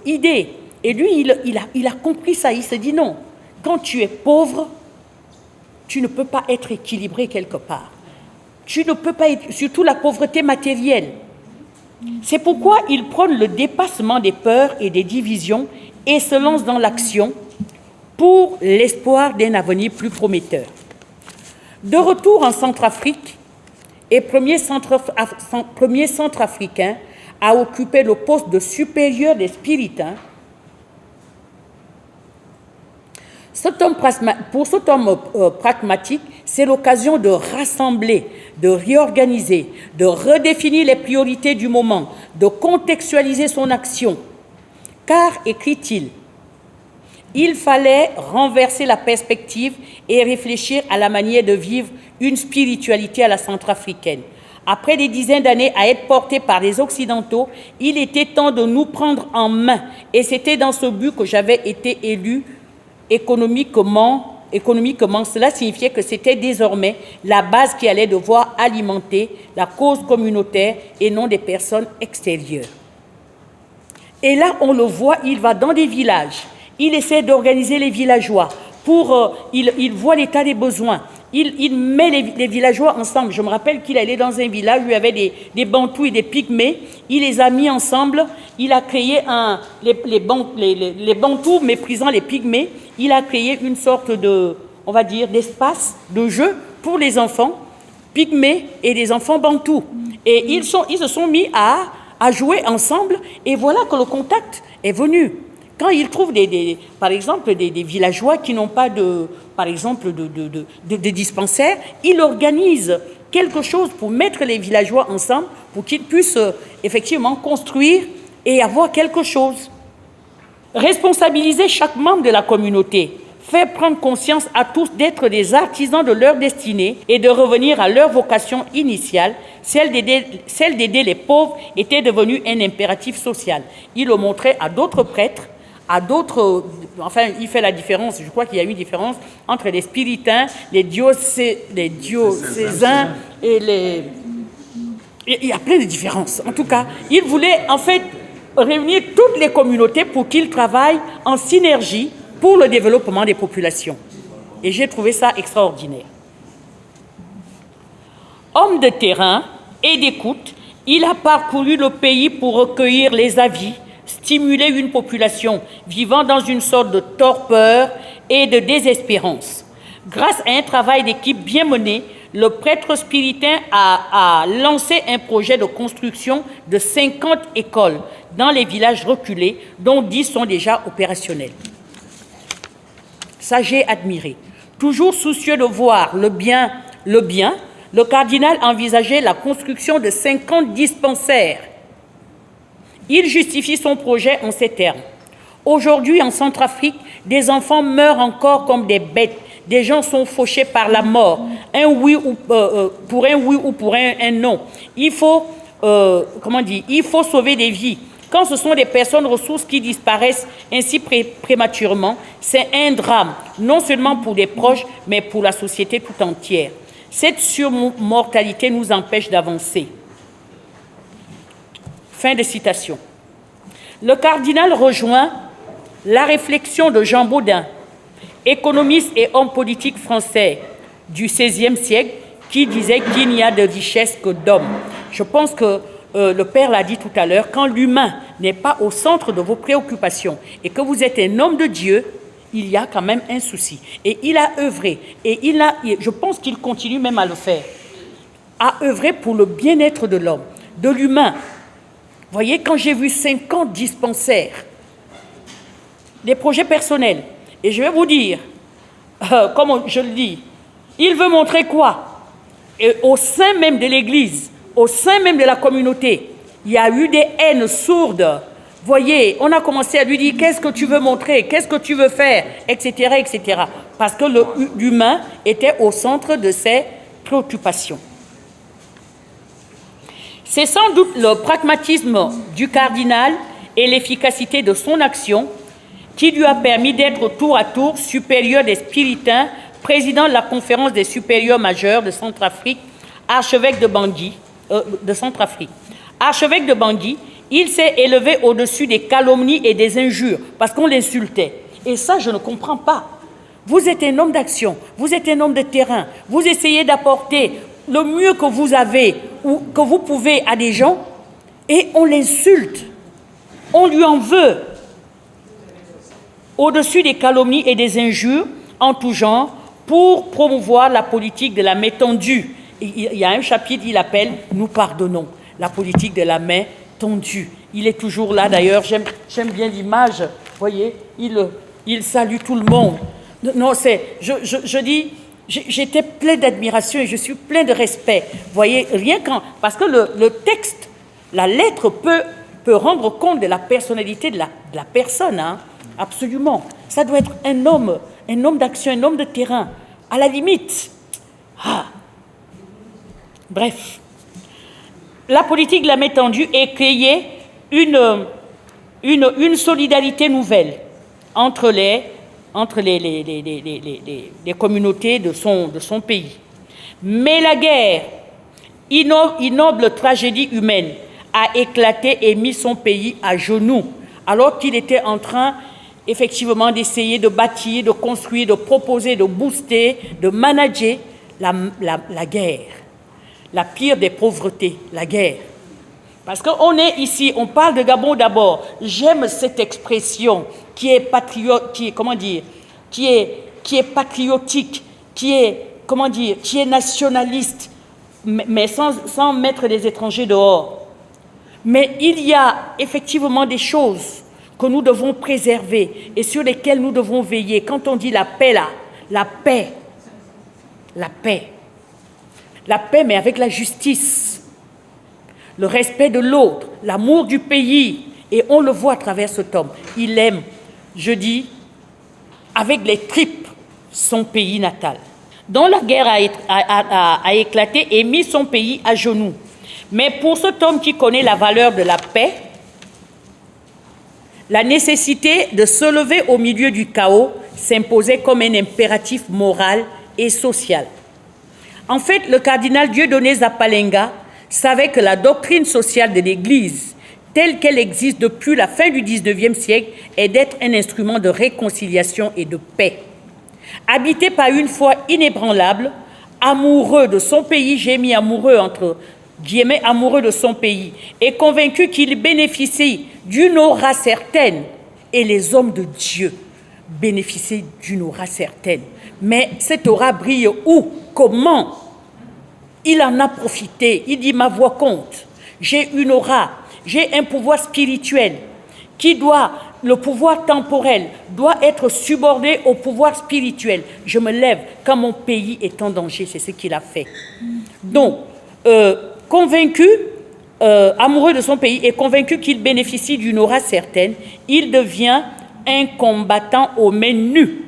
idée. Et lui, il a compris ça, il se dit non, quand tu es pauvre, tu ne peux pas être équilibré quelque part. Tu ne peux pas être, surtout la pauvreté matérielle. C'est pourquoi il prône le dépassement des peurs et des divisions et se lance dans l'action pour l'espoir d'un avenir plus prometteur. De retour en Centrafrique, et premier centrafricain à occuper le poste de supérieur des Spiritains, pour cet homme pragmatique, c'est l'occasion de rassembler, de réorganiser, de redéfinir les priorités du moment, de contextualiser son action. Car, écrit-il, il fallait renverser la perspective et réfléchir à la manière de vivre une spiritualité à la centrafricaine. Après des dizaines d'années à être portés par les Occidentaux, il était temps de nous prendre en main. Et c'était dans ce but que j'avais été élu économiquement. Cela signifiait que c'était désormais la base qui allait devoir alimenter la cause communautaire et non des personnes extérieures. Et là, on le voit, il va dans des villages. Il essaie d'organiser les villageois. Il voit l'état des besoins. Il met les villageois ensemble. Je me rappelle qu'il allait dans un village où il y avait des Bantous et des Pygmées. Il les a mis ensemble. Il a créé les Bantous méprisant les Pygmées. Il a créé une sorte d'espace de jeu pour les enfants Pygmées et des enfants Bantous. Et ils se sont mis à jouer ensemble. Et voilà que le contact est venu. Quand ils trouvent par exemple des villageois qui n'ont pas de dispensaire, il organise quelque chose pour mettre les villageois ensemble pour qu'ils puissent effectivement construire et avoir quelque chose. Responsabiliser chaque membre de la communauté, faire prendre conscience à tous d'être des artisans de leur destinée et de revenir à leur vocation initiale, celle d'aider les pauvres était devenue un impératif social. Il le montrait à d'autres prêtres, il fait la différence, je crois qu'il y a eu une différence entre les spiritains, les diocésains et il y a plein de différences. En tout cas, il voulait en fait réunir toutes les communautés pour qu'ils travaillent en synergie pour le développement des populations. Et j'ai trouvé ça extraordinaire. Homme de terrain et d'écoute, il a parcouru le pays pour recueillir les avis, stimuler une population vivant dans une sorte de torpeur et de désespérance. Grâce à un travail d'équipe bien mené, le prêtre spiritain a lancé un projet de construction de 50 écoles dans les villages reculés, dont 10 sont déjà opérationnels. Ça, j'ai admiré. Toujours soucieux de voir le bien, le cardinal envisageait la construction de 50 dispensaires. Il justifie son projet en ces termes. Aujourd'hui, en Centrafrique, des enfants meurent encore comme des bêtes. Des gens sont fauchés par la mort. Pour un oui ou pour un non. Il faut sauver des vies. Quand ce sont des personnes ressources qui disparaissent ainsi prématurément, c'est un drame, non seulement pour des proches, mais pour la société tout entière. Cette surmortalité nous empêche d'avancer. Fin de citation. Le cardinal rejoint la réflexion de Jean Bodin, économiste et homme politique français du XVIe siècle, qui disait qu'il n'y a de richesse que d'hommes. Je pense que le Père l'a dit tout à l'heure, quand l'humain n'est pas au centre de vos préoccupations et que vous êtes un homme de Dieu, il y a quand même un souci. Et il a œuvré, et je pense qu'il continue même à le faire, à œuvrer pour le bien-être de l'homme, de l'humain. Vous voyez, quand j'ai vu 50 dispensaires, des projets personnels, et je vais vous dire, comme je le dis, il veut montrer quoi? Et au sein même de l'Église, au sein même de la communauté, il y a eu des haines sourdes. Voyez, on a commencé à lui dire, qu'est-ce que tu veux montrer? Qu'est-ce que tu veux faire? Etc., etc. Parce que l'humain était au centre de ses préoccupations. C'est sans doute le pragmatisme du cardinal et l'efficacité de son action qui lui a permis d'être tour à tour supérieur des Spiritains, président de la conférence des supérieurs majeurs de Centrafrique, archevêque de Bangui, Archevêque de Bangui, il s'est élevé au-dessus des calomnies et des injures parce qu'on l'insultait. Et ça, je ne comprends pas. Vous êtes un homme d'action, vous êtes un homme de terrain, vous essayez d'apporter le mieux que vous avez ou que vous pouvez à des gens et on l'insulte, on lui en veut. Au-dessus des calomnies et des injures en tout genre pour promouvoir la politique de la main tendue. Il y a un chapitre, il appelle « Nous pardonnons », la politique de la main tendue. Il est toujours là d'ailleurs, j'aime bien l'image, vous voyez, il salue tout le monde. Non, je dis, j'étais plein d'admiration et je suis plein de respect. Vous voyez, rien qu'en... Parce que le texte, la lettre peut rendre compte de la personnalité de la personne, hein, absolument. Ça doit être un homme d'action, un homme de terrain, à la limite. Ah. Bref. La politique de la main tendue est créée une solidarité nouvelle entre les communautés de son pays. Mais la guerre, ignoble tragédie humaine, a éclaté et mis son pays à genoux, alors qu'il était en train, effectivement, d'essayer de bâtir, de construire, de proposer, de booster, de manager la guerre. La pire des pauvretés, la guerre. Parce qu'on est ici, on parle de Gabon d'abord. J'aime cette expression qui est patriote, qui est patriotique, qui est nationaliste, mais sans mettre les étrangers dehors. Mais il y a effectivement des choses que nous devons préserver et sur lesquelles nous devons veiller. Quand on dit la paix, là, la paix, mais avec la justice, le respect de l'autre, l'amour du pays. Et on le voit à travers cet homme. Il aime, je dis, avec les tripes, son pays natal, dont la guerre a éclaté et mis son pays à genoux. Mais pour cet homme qui connaît la valeur de la paix, la nécessité de se lever au milieu du chaos s'imposait comme un impératif moral et social. En fait, le cardinal Dieudonné Zapalenga savait que la doctrine sociale de l'Église, telle qu'elle existe depuis la fin du XIXe siècle, est d'être un instrument de réconciliation et de paix. Habité par une foi inébranlable, amoureux de son pays, j'ai mis amoureux entre guillemets, amoureux de son pays, et convaincu qu'il bénéficie d'une aura certaine, et les hommes de Dieu bénéficient d'une aura certaine. Mais cette aura brille où? Comment? Il en a profité. Il dit, ma voix compte. J'ai une aura, j'ai un pouvoir spirituel le pouvoir temporel doit être subordonné au pouvoir spirituel. Je me lève quand mon pays est en danger, c'est ce qu'il a fait. Donc, convaincu, amoureux de son pays et convaincu qu'il bénéficie d'une aura certaine, il devient un combattant aux mains nues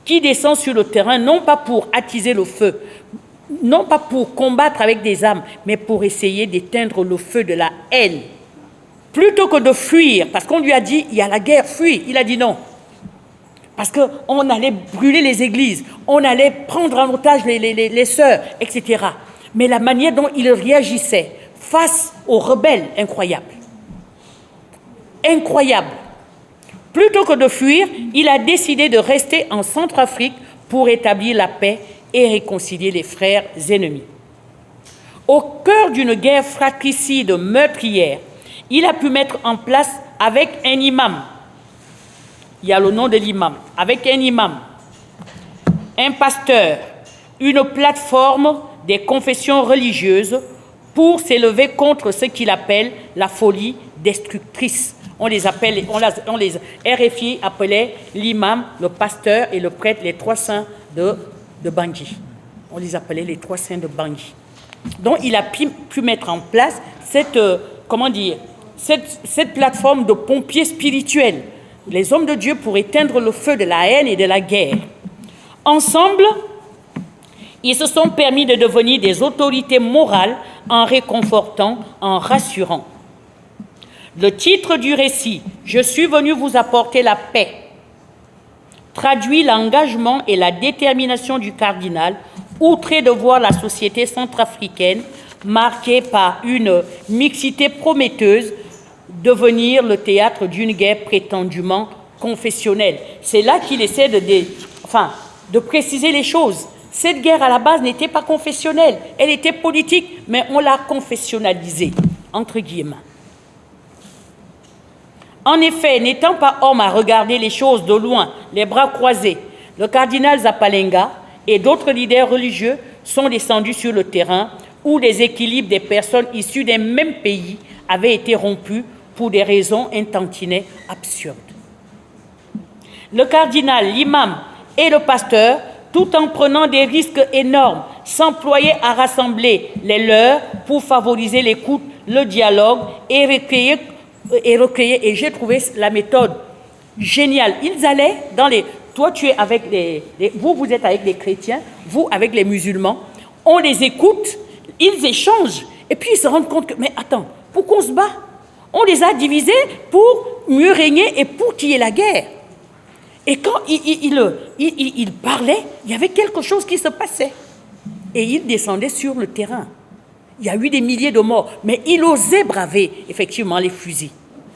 qui descend sur le terrain non pas pour attiser le feu, non pas pour combattre avec des armes, mais pour essayer d'éteindre le feu de la haine. Plutôt que de fuir, parce qu'on lui a dit, il y a la guerre, fuis. Il a dit non. Parce qu'on allait brûler les églises, on allait prendre en otage les sœurs, etc. Mais la manière dont il réagissait face aux rebelles, incroyable. Incroyable. Plutôt que de fuir, il a décidé de rester en Centrafrique pour établir la paix et réconcilier les frères ennemis. Au cœur d'une guerre fratricide, meurtrière, il a pu mettre en place avec un imam, il y a le nom de l'imam, avec un imam, un pasteur, une plateforme des confessions religieuses pour s'élever contre ce qu'il appelle la folie destructrice. RFI appelait l'imam, le pasteur et le prêtre les trois saints de Bangui. On les appelait les trois saints de Bangui. Donc il a pu mettre en place cette plateforme de pompiers spirituels, les hommes de Dieu pour éteindre le feu de la haine et de la guerre. Ensemble, Ils se sont permis de devenir des autorités morales en réconfortant, en rassurant. Le titre du récit, « Je suis venu vous apporter la paix », traduit l'engagement et la détermination du cardinal, outré de voir la société centrafricaine marquée par une mixité prometteuse, devenir le théâtre d'une guerre prétendument confessionnelle. C'est là qu'il essaie de préciser les choses. Cette guerre, à la base, n'était pas confessionnelle. Elle était politique, mais on l'a confessionnalisée, entre guillemets. En effet, n'étant pas homme à regarder les choses de loin, les bras croisés, le cardinal Zapalenga et d'autres leaders religieux sont descendus sur le terrain où les équilibres des personnes issues d'un même pays avaient été rompus pour des raisons un tantinet absurdes. Le cardinal, l'imam et le pasteur, tout en prenant des risques énormes, s'employaient à rassembler les leurs pour favoriser l'écoute, le dialogue et recueillir. Et j'ai trouvé la méthode géniale. Ils allaient dans les... Toi, tu es avec vous êtes avec les chrétiens, vous avec les musulmans. On les écoute, ils échangent. Et puis ils se rendent compte que, mais attends, pourquoi on se bat? On les a divisés pour mieux régner et pour qu'il y ait la guerre. Et quand ils parlaient, il y avait quelque chose qui se passait. Et ils descendaient sur le terrain. Il y a eu des milliers de morts, mais il osait braver effectivement les fusils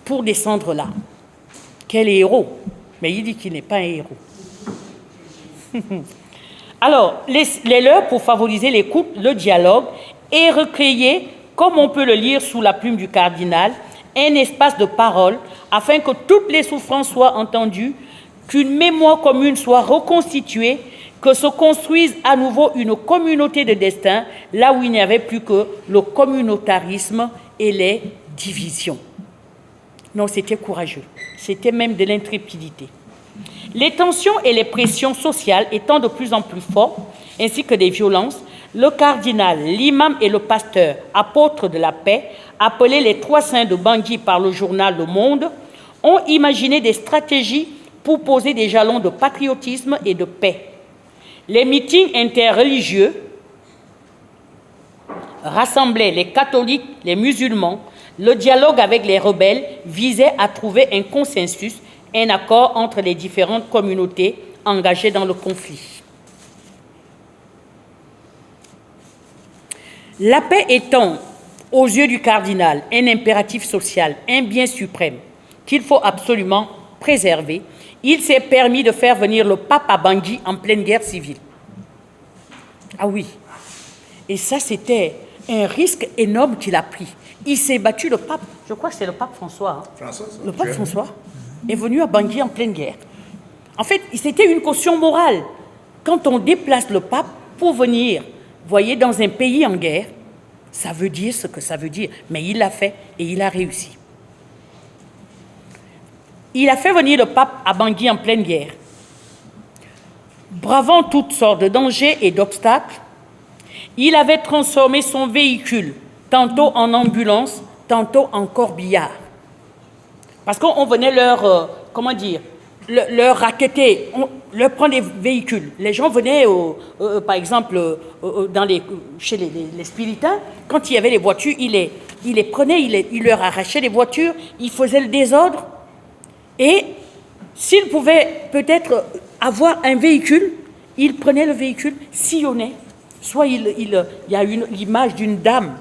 pour descendre là. Quel héros! Mais il dit qu'il n'est pas un héros. Alors, les leurs pour favoriser l'écoute, le dialogue et recréer, comme on peut le lire sous la plume du cardinal, un espace de parole afin que toutes les souffrances soient entendues, qu'une mémoire commune soit reconstituée, que se construise à nouveau une communauté de destin, là où il n'y avait plus que le communautarisme et les divisions. Non, c'était courageux. C'était même de l'intrépidité. Les tensions et les pressions sociales étant de plus en plus fortes, ainsi que des violences, le cardinal, l'imam et le pasteur, apôtres de la paix, appelés les trois saints de Bangui par le journal Le Monde, ont imaginé des stratégies pour poser des jalons de patriotisme et de paix. Les meetings interreligieux rassemblaient les catholiques, les musulmans. Le dialogue avec les rebelles visait à trouver un consensus, un accord entre les différentes communautés engagées dans le conflit. La paix étant, aux yeux du cardinal, un impératif social, un bien suprême qu'il faut absolument préserver, il s'est permis de faire venir le pape à Bangui en pleine guerre civile. Ah oui. Et ça, c'était un risque énorme qu'il a pris. Il s'est battu, le pape, je crois que c'est le pape François. Le pape François est venu à Bangui en pleine guerre. En fait, c'était une caution morale. Quand on déplace le pape pour venir, voyez, dans un pays en guerre, ça veut dire ce que ça veut dire. Mais il l'a fait et il a réussi. Il a fait venir le pape à Bangui en pleine guerre. Bravant toutes sortes de dangers et d'obstacles, il avait transformé son véhicule, tantôt en ambulance, tantôt en corbillard. Parce qu'on venait leur, leur raqueter, leur prendre des véhicules. Les gens venaient, par exemple, chez les spiritains, quand il y avait les voitures, il les prenait, il leur arrachait les voitures, il faisait le désordre. Et s'il pouvait peut-être avoir un véhicule, il prenait le véhicule, sillonnait. Soit il y a l'image d'une dame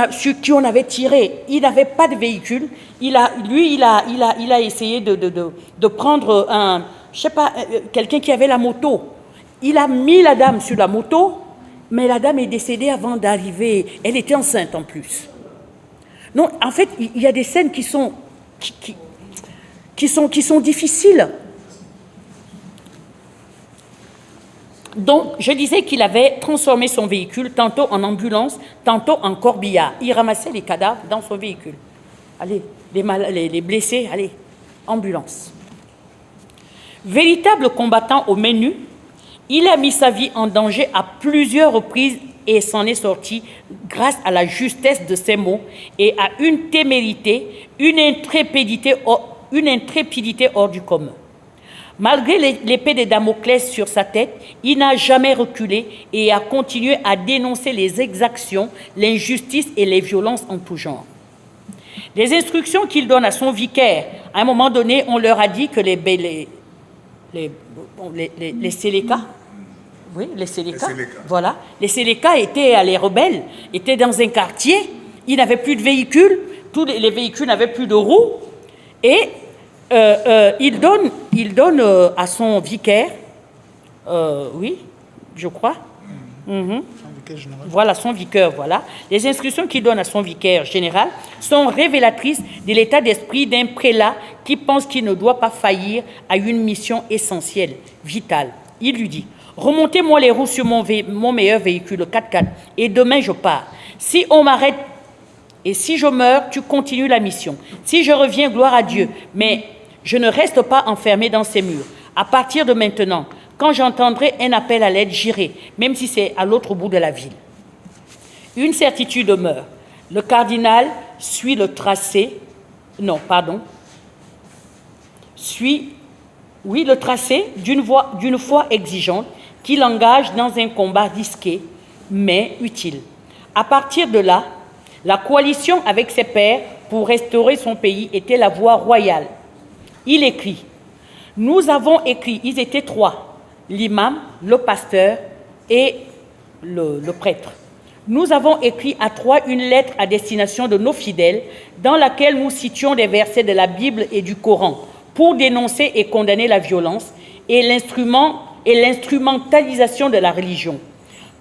sur qui on avait tiré. Il n'avait pas de véhicule. Il a essayé de prendre quelqu'un qui avait la moto. Il a mis la dame sur la moto, mais la dame est décédée avant d'arriver. Elle était enceinte en plus. Non, en fait, il y a des scènes qui sont difficiles. Donc, je disais qu'il avait transformé son véhicule tantôt en ambulance, tantôt en corbillard. Il ramassait les cadavres dans son véhicule. Allez, les blessés, allez, ambulance. Véritable combattant au menu, il a mis sa vie en danger à plusieurs reprises et s'en est sorti grâce à la justesse de ses mots et à une témérité, une intrépidité hors du commun. Malgré l'épée de Damoclès sur sa tête, il n'a jamais reculé et a continué à dénoncer les exactions, l'injustice et les violences en tout genre. Les instructions qu'il donne à son vicaire, à un moment donné, on leur a dit que les Séléka, oui, les Séléka, voilà, les Séléka étaient les rebelles, étaient dans un quartier, ils n'avaient plus de véhicules, tous les véhicules n'avaient plus de roues, et il donne à son vicaire, oui, je crois, voilà, son vicaire, voilà. Les instructions qu'il donne à son vicaire général sont révélatrices de l'état d'esprit d'un prélat qui pense qu'il ne doit pas faillir à une mission essentielle, vitale. Il lui dit, remontez-moi les roues sur mon meilleur véhicule, le 4x4, et demain je pars. Si on m'arrête et si je meurs, tu continues la mission. Si je reviens, gloire à Dieu, mais je ne reste pas enfermé dans ces murs. À partir de maintenant, quand j'entendrai un appel à l'aide, j'irai, même si c'est à l'autre bout de la ville. Une certitude demeure. Le cardinal suit le tracé, le tracé d'une foi exigeante qui l'engage dans un combat risqué, mais utile. À partir de là, la coalition avec ses pairs pour restaurer son pays était la voie royale. Il écrit, nous avons écrit, ils étaient 3, l'imam, le pasteur et le prêtre. Nous avons écrit à 3 une lettre à destination de nos fidèles dans laquelle nous citions des versets de la Bible et du Coran pour dénoncer et condamner la violence et l'instrumentalisation de la religion.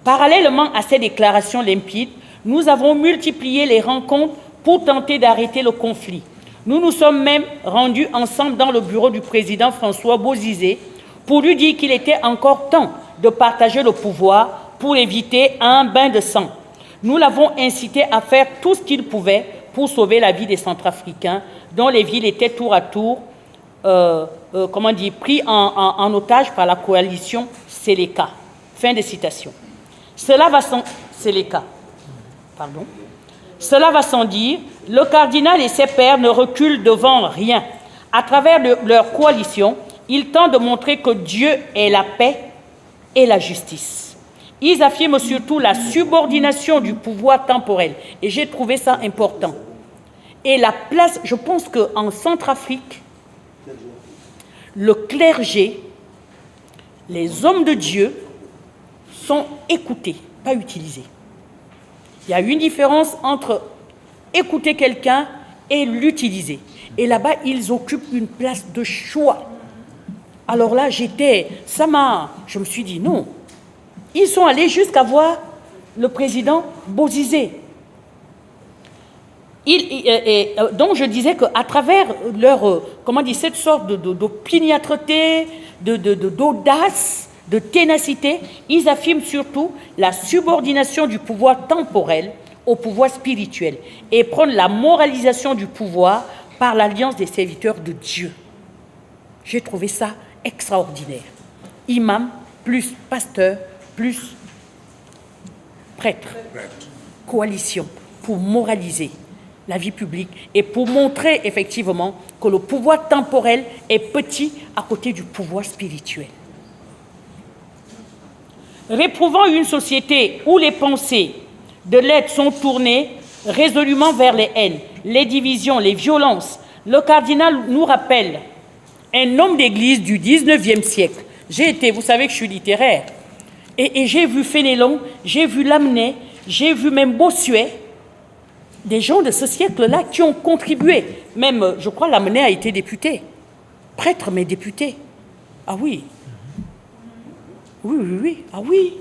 Parallèlement à ces déclarations limpides, nous avons multiplié les rencontres pour tenter d'arrêter le conflit. Nous nous sommes même rendus ensemble dans le bureau du président François Bozizé pour lui dire qu'il était encore temps de partager le pouvoir pour éviter un bain de sang. Nous l'avons incité à faire tout ce qu'il pouvait pour sauver la vie des Centrafricains, dont les villes étaient tour à tour pris en otage par la coalition Séléka. Fin de citation. Cela va sans dire, le cardinal et ses pairs ne reculent devant rien. À travers leur coalition, ils tentent de montrer que Dieu est la paix et la justice. Ils affirment surtout la subordination du pouvoir temporel. Et j'ai trouvé ça important. Et la place, je pense qu'en Centrafrique, le clergé, les hommes de Dieu sont écoutés, pas utilisés. Il y a une différence entre écouter quelqu'un et l'utiliser. Et là-bas, ils occupent une place de choix. Alors là, je me suis dit non. Ils sont allés jusqu'à voir le président Bozizé. Donc je disais qu'à travers leur, cette sorte d'opiniâtreté, d'audace, de ténacité, ils affirment surtout la subordination du pouvoir temporel au pouvoir spirituel et prônent la moralisation du pouvoir par l'alliance des serviteurs de Dieu. J'ai trouvé ça extraordinaire. Imam plus pasteur plus prêtre. Coalition pour moraliser la vie publique et pour montrer effectivement que le pouvoir temporel est petit à côté du pouvoir spirituel. Réprouvant une société où les pensées de l'aide sont tournées résolument vers les haines, les divisions, les violences, le cardinal nous rappelle un homme d'église du 19e siècle. Vous savez que je suis littéraire, et j'ai vu Fénélon, j'ai vu Lamennais, j'ai vu même Bossuet, des gens de ce siècle-là qui ont contribué. Même, je crois, Lamennais a été député. Prêtre, mais député. Ah oui. Oui. Ah oui.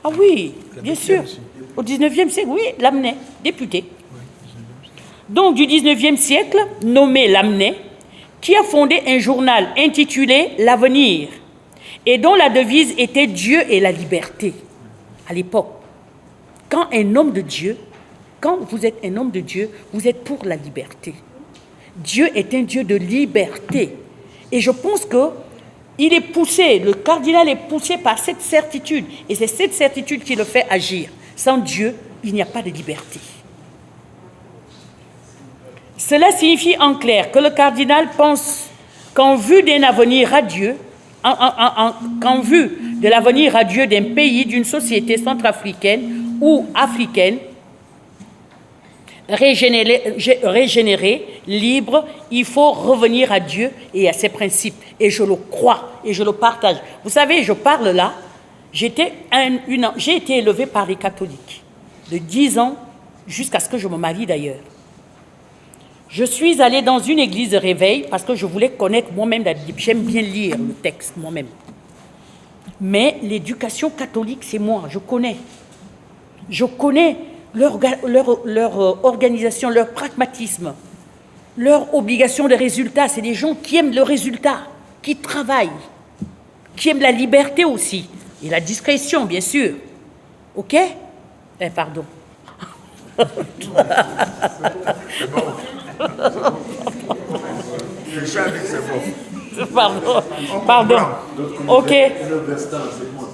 Ah oui, bien sûr. Au 19e siècle, oui, Lamennais, député. Donc, du 19e siècle, nommé Lamennais, qui a fondé un journal intitulé « L'Avenir » et dont la devise était « Dieu et la liberté » à l'époque. Quand vous êtes un homme de Dieu, vous êtes pour la liberté. Dieu est un Dieu de liberté. Et je pense qu'il est poussé, le cardinal est poussé par cette certitude. Et c'est cette certitude qui le fait agir. Sans Dieu, il n'y a pas de liberté. Cela signifie en clair que le cardinal pense qu'en vue d'un avenir radieux, qu'en vue de l'avenir radieux d'un pays, d'une société centrafricaine ou africaine, régénérée, libre, il faut revenir à Dieu et à ses principes. Et je le crois et je le partage. Vous savez, je parle là, j'ai été élevée par les catholiques de 10 ans jusqu'à ce que je me marie d'ailleurs. Je suis allée dans une église de réveil parce que je voulais connaître moi-même la Bible. J'aime bien lire le texte moi-même. Mais l'éducation catholique, c'est moi, je connais. Je connais leur organisation, leur pragmatisme, leur obligation de résultat. C'est des gens qui aiment le résultat, qui travaillent, qui aiment la liberté aussi, et la discrétion, bien sûr. OK? Pardon. C'est bon. C'est bon. Pardon. OK.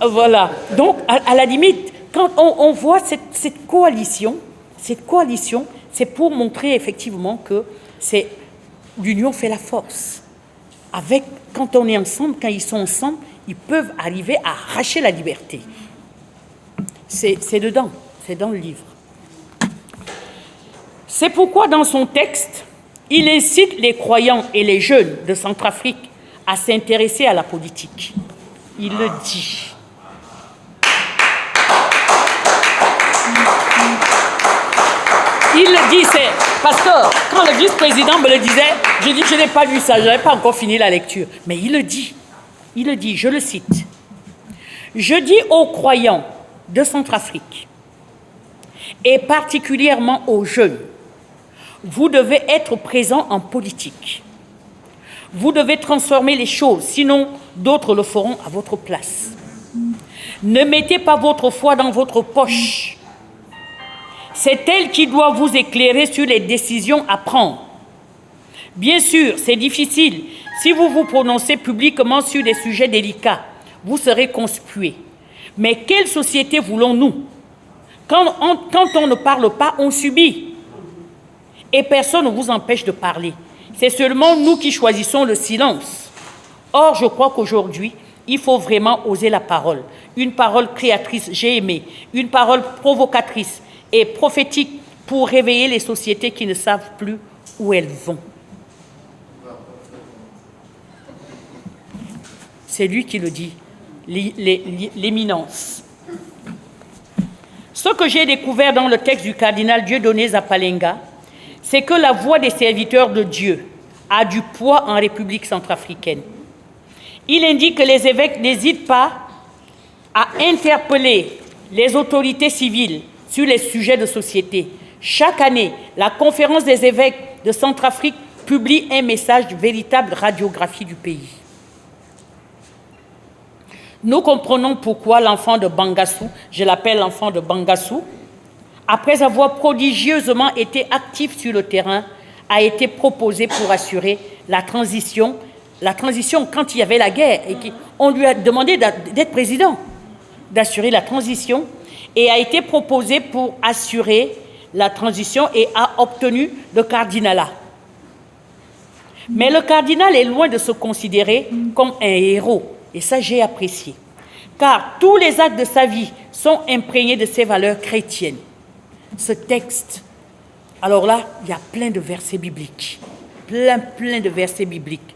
Voilà. Donc, à la limite, quand on voit cette coalition, c'est pour montrer effectivement que l'union fait la force. Quand on est ensemble, quand ils sont ensemble, ils peuvent arriver à arracher la liberté. C'est dedans, c'est dans le livre. C'est pourquoi dans son texte, il incite les croyants et les jeunes de Centrafrique à s'intéresser à la politique. Il le dit. Il le dit, c'est parce que quand le vice-président me le disait, je dis que je n'ai pas lu ça, je n'avais pas encore fini la lecture. Mais il le dit, je le cite. Je dis aux croyants de Centrafrique, et particulièrement aux jeunes, vous devez être présents en politique. Vous devez transformer les choses, sinon d'autres le feront à votre place. Ne mettez pas votre foi dans votre poche. C'est elle qui doit vous éclairer sur les décisions à prendre. Bien sûr, c'est difficile. Si vous vous prononcez publiquement sur des sujets délicats, vous serez conspués. Mais quelle société voulons-nous? Quand on ne parle pas, on subit. Et personne ne vous empêche de parler. C'est seulement nous qui choisissons le silence. Or, je crois qu'aujourd'hui, il faut vraiment oser la parole. Une parole créatrice, j'ai aimé. Une parole provocatrice et prophétique pour réveiller les sociétés qui ne savent plus où elles vont. C'est lui qui le dit, l'éminence. Ce que j'ai découvert dans le texte du cardinal Dieudonné Zapalenga, c'est que la voix des serviteurs de Dieu a du poids en République centrafricaine. Il indique que les évêques n'hésitent pas à interpeller les autorités civiles sur les sujets de société. Chaque année, la conférence des évêques de Centrafrique publie un message de véritable radiographie du pays. Nous comprenons pourquoi l'enfant de Bangassou, je l'appelle l'enfant de Bangassou, après avoir prodigieusement été actif sur le terrain, a été proposé pour assurer la transition quand il y avait la guerre. Et on lui a demandé d'être président, d'assurer la transition, et a été proposé pour assurer la transition et a obtenu le cardinalat. Mais le cardinal est loin de se considérer comme un héros, et ça j'ai apprécié, car tous les actes de sa vie sont imprégnés de ses valeurs chrétiennes. Ce texte, alors là, il y a plein de versets bibliques, plein de versets bibliques.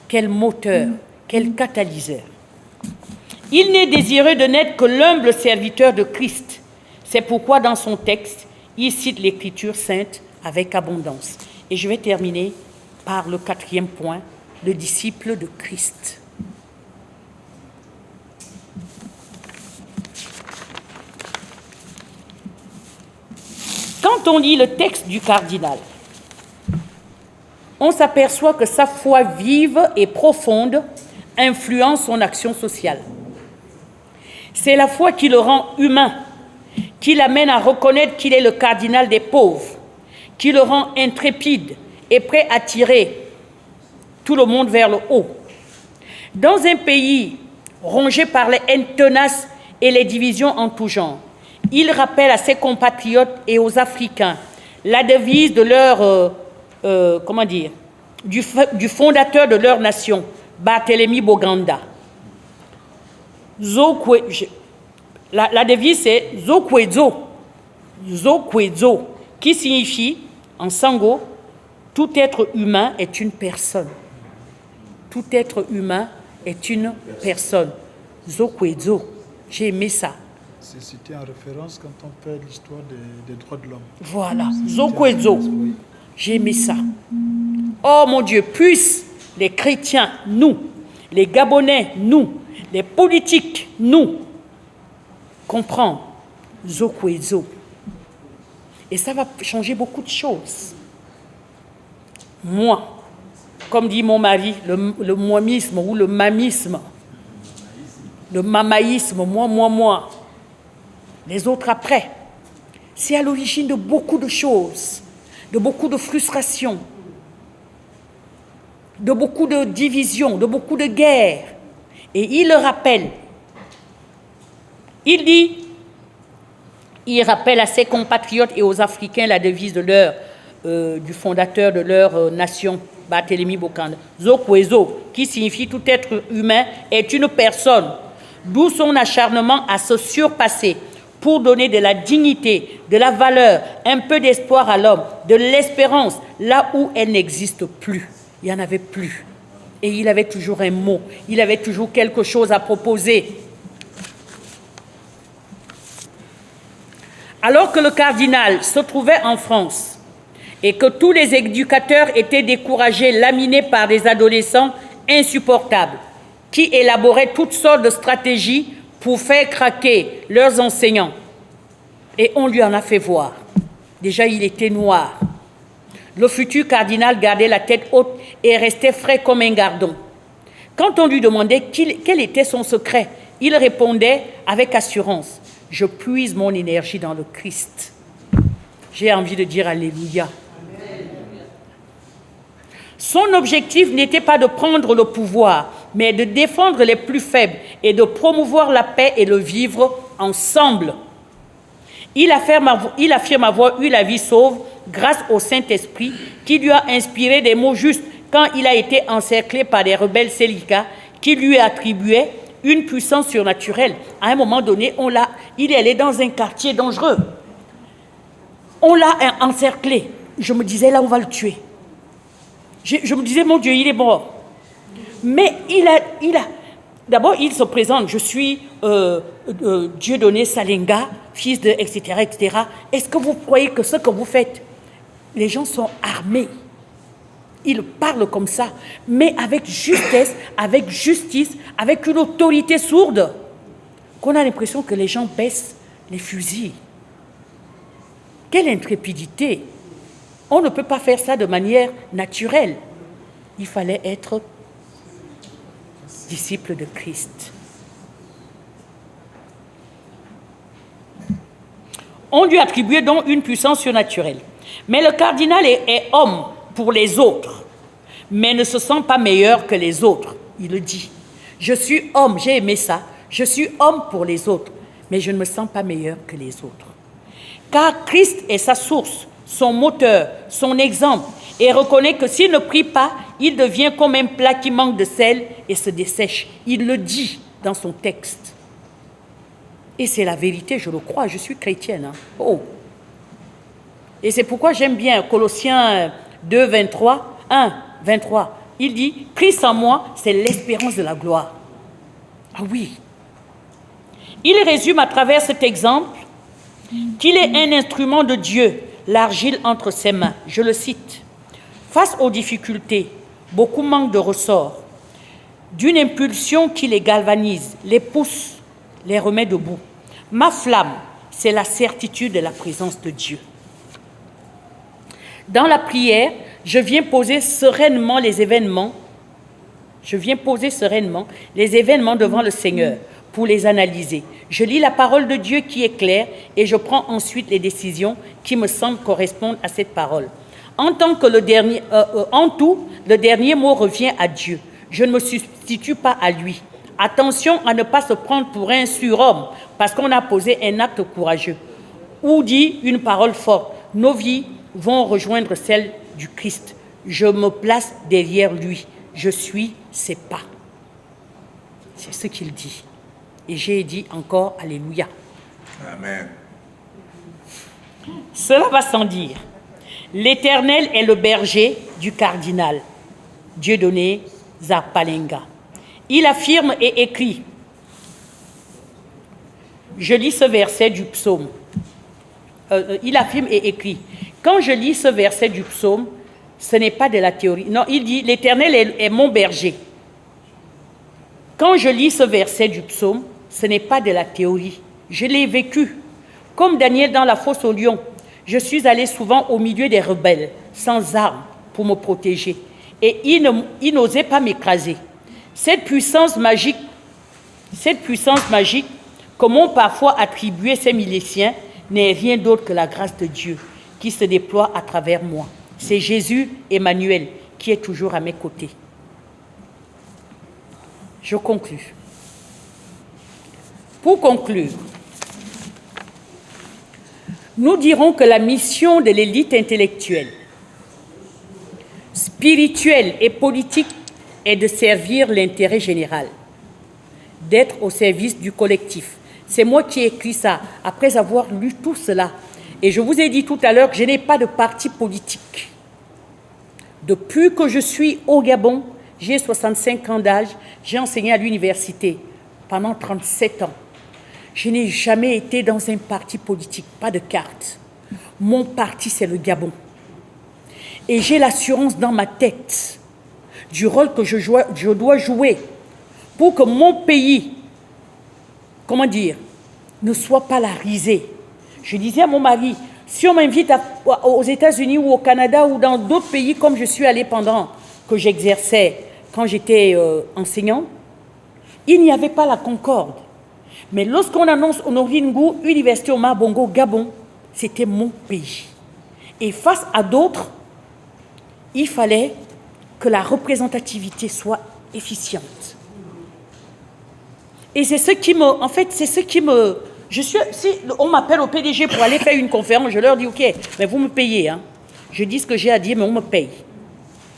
Quel moteur, quel catalyseur. Il n'est désireux de n'être que l'humble serviteur de Christ. C'est pourquoi dans son texte, il cite l'Écriture sainte avec abondance. Et je vais terminer par le 4e point, le disciple de Christ. Quand on lit le texte du cardinal, on s'aperçoit que sa foi vive et profonde influence son action sociale. C'est la foi qui le rend humain, qui l'amène à reconnaître qu'il est le cardinal des pauvres, qui le rend intrépide et prêt à tirer tout le monde vers le haut. Dans un pays rongé par les haines tenaces et les divisions en tout genre, il rappelle à ses compatriotes et aux Africains la devise de leur du fondateur de leur nation, Barthélemy Boganda. La devise c'est Zokwezo, Zokwezo, qui signifie en sango, tout être humain est une personne. Tout être humain est une personne. Zokwezo, j'ai aimé ça. C'est cité en référence quand on fait l'histoire des droits de l'homme. Voilà, Zokwezo, j'ai aimé ça. Oh mon Dieu, puissent les chrétiens, nous, les Gabonais, nous, les politiques, nous, comprendre Zokwezo. Et ça va changer beaucoup de choses. Moi, comme dit mon mari, le moimisme ou le mamisme, le mamaïsme, moi, les autres après, c'est à l'origine de beaucoup de choses, de beaucoup de frustrations, de beaucoup de divisions, de beaucoup de guerres. Et il le rappelle. Il rappelle à ses compatriotes et aux Africains la devise de du fondateur de leur nation, Barthélemy Boganda. Zokwezo, qui signifie tout être humain est une personne, d'où son acharnement à se surpasser pour donner de la dignité, de la valeur, un peu d'espoir à l'homme, de l'espérance là où elle n'existe plus. Il n'y en avait plus. Et il avait toujours un mot, il avait toujours quelque chose à proposer. Alors que le cardinal se trouvait en France et que tous les éducateurs étaient découragés, laminés par des adolescents insupportables qui élaboraient toutes sortes de stratégies pour faire craquer leurs enseignants. Et on lui en a fait voir. Déjà, il était noir. Le futur cardinal gardait la tête haute et restait frais comme un gardon. Quand on lui demandait quel était son secret, il répondait avec assurance, « Je puise mon énergie dans le Christ. » J'ai envie de dire Alléluia. Son objectif n'était pas de prendre le pouvoir, mais de défendre les plus faibles et de promouvoir la paix et le vivre ensemble. Il affirme avoir eu la vie sauve grâce au Saint-Esprit qui lui a inspiré des mots justes quand il a été encerclé par des rebelles sélicats qui lui attribuaient une puissance surnaturelle. À un moment donné, il est allé dans un quartier dangereux. On l'a encerclé. Je me disais, là, on va le tuer. Je me disais, mon Dieu, il est mort. Mais d'abord, il se présente, je suis Dieudonné Salenga, fils de, etc., etc. Est-ce que vous croyez que ce que vous faites, les gens sont armés? Ils parlent comme ça, mais avec justesse, avec justice, avec une autorité sourde, qu'on a l'impression que les gens baissent les fusils. Quelle intrépidité! On ne peut pas faire ça de manière naturelle. Il fallait être disciple de Christ. On lui attribuait donc une puissance surnaturelle. Mais le cardinal est homme pour les autres, mais ne se sent pas meilleur que les autres. Il le dit. Je suis homme, j'ai aimé ça. Je suis homme pour les autres, mais je ne me sens pas meilleur que les autres. Car Christ est sa source, son moteur, son exemple, et reconnaît que s'il ne prie pas, il devient comme un plat qui manque de sel et se dessèche. Il le dit dans son texte. Et c'est la vérité, je le crois, je suis chrétienne. Hein. Oh. Et c'est pourquoi j'aime bien Colossiens 2, 23, 1, 23. Il dit, Christ en moi, c'est l'espérance de la gloire. Ah oui. Il résume à travers cet exemple qu'il est un instrument de Dieu, l'argile entre ses mains. Je le cite. Face aux difficultés, beaucoup manquent de ressort, d'une impulsion qui les galvanise, les pousse, les remet debout. Ma flamme, c'est la certitude de la présence de Dieu. Dans la prière, je viens poser sereinement les événements devant le Seigneur pour les analyser. Je lis la parole de Dieu qui est claire et je prends ensuite les décisions qui me semblent correspondre à cette parole. En tout, le dernier mot revient à Dieu. Je ne me substitue pas à lui. Attention à ne pas se prendre pour un surhomme parce qu'on a posé un acte courageux ou dit une parole forte. Nos vies vont rejoindre celles du Christ. je me place derrière lui. Je suis ses pas. C'est ce qu'il dit. Et j'ai dit encore Alléluia. Amen. Cela va sans dire. L'Éternel est le berger du cardinal, Dieudonné Zapalenga. Il affirme et écrit, je lis ce verset du psaume, il affirme et écrit, quand je lis ce verset du psaume, ce n'est pas de la théorie. Non, il dit, l'Éternel est mon berger. Quand je lis ce verset du psaume, ce n'est pas de la théorie. Je l'ai vécu. Comme Daniel dans la fosse au lion, je suis allé souvent au milieu des rebelles, sans armes, pour me protéger. Et ils n'osaient pas m'écraser. Cette puissance magique que m'ont parfois attribuée ces miliciens n'est rien d'autre que la grâce de Dieu qui se déploie à travers moi. C'est Jésus, Emmanuel, qui est toujours à mes côtés. Je conclus. Pour conclure, nous dirons que la mission de l'élite intellectuelle, spirituelle et politique est de servir l'intérêt général, d'être au service du collectif. C'est moi qui ai écrit ça, après avoir lu tout cela. Et je vous ai dit tout à l'heure que je n'ai pas de parti politique. Depuis que je suis au Gabon, j'ai 65 ans d'âge, j'ai enseigné à l'université pendant 37 ans. Je n'ai jamais été dans un parti politique, pas de carte. Mon parti, c'est le Gabon. Et j'ai l'assurance dans ma tête du rôle que je dois jouer pour que mon pays, ne soit pas la risée. Je disais à mon mari, si on m'invite aux États-Unis ou au Canada ou dans d'autres pays comme je suis allée pendant que j'exerçais, quand j'étais enseignant, il n'y avait pas la concorde. Mais lorsqu'on annonce Honorine-Ngou, Université Omar Bongo, Gabon, c'était mon pays. Et face à d'autres, il fallait que la représentativité soit efficiente. Et c'est ce qui me... si on m'appelle au PDG pour aller faire une conférence, je leur dis, OK, mais vous me payez. Hein. Je dis ce que j'ai à dire, mais on me paye.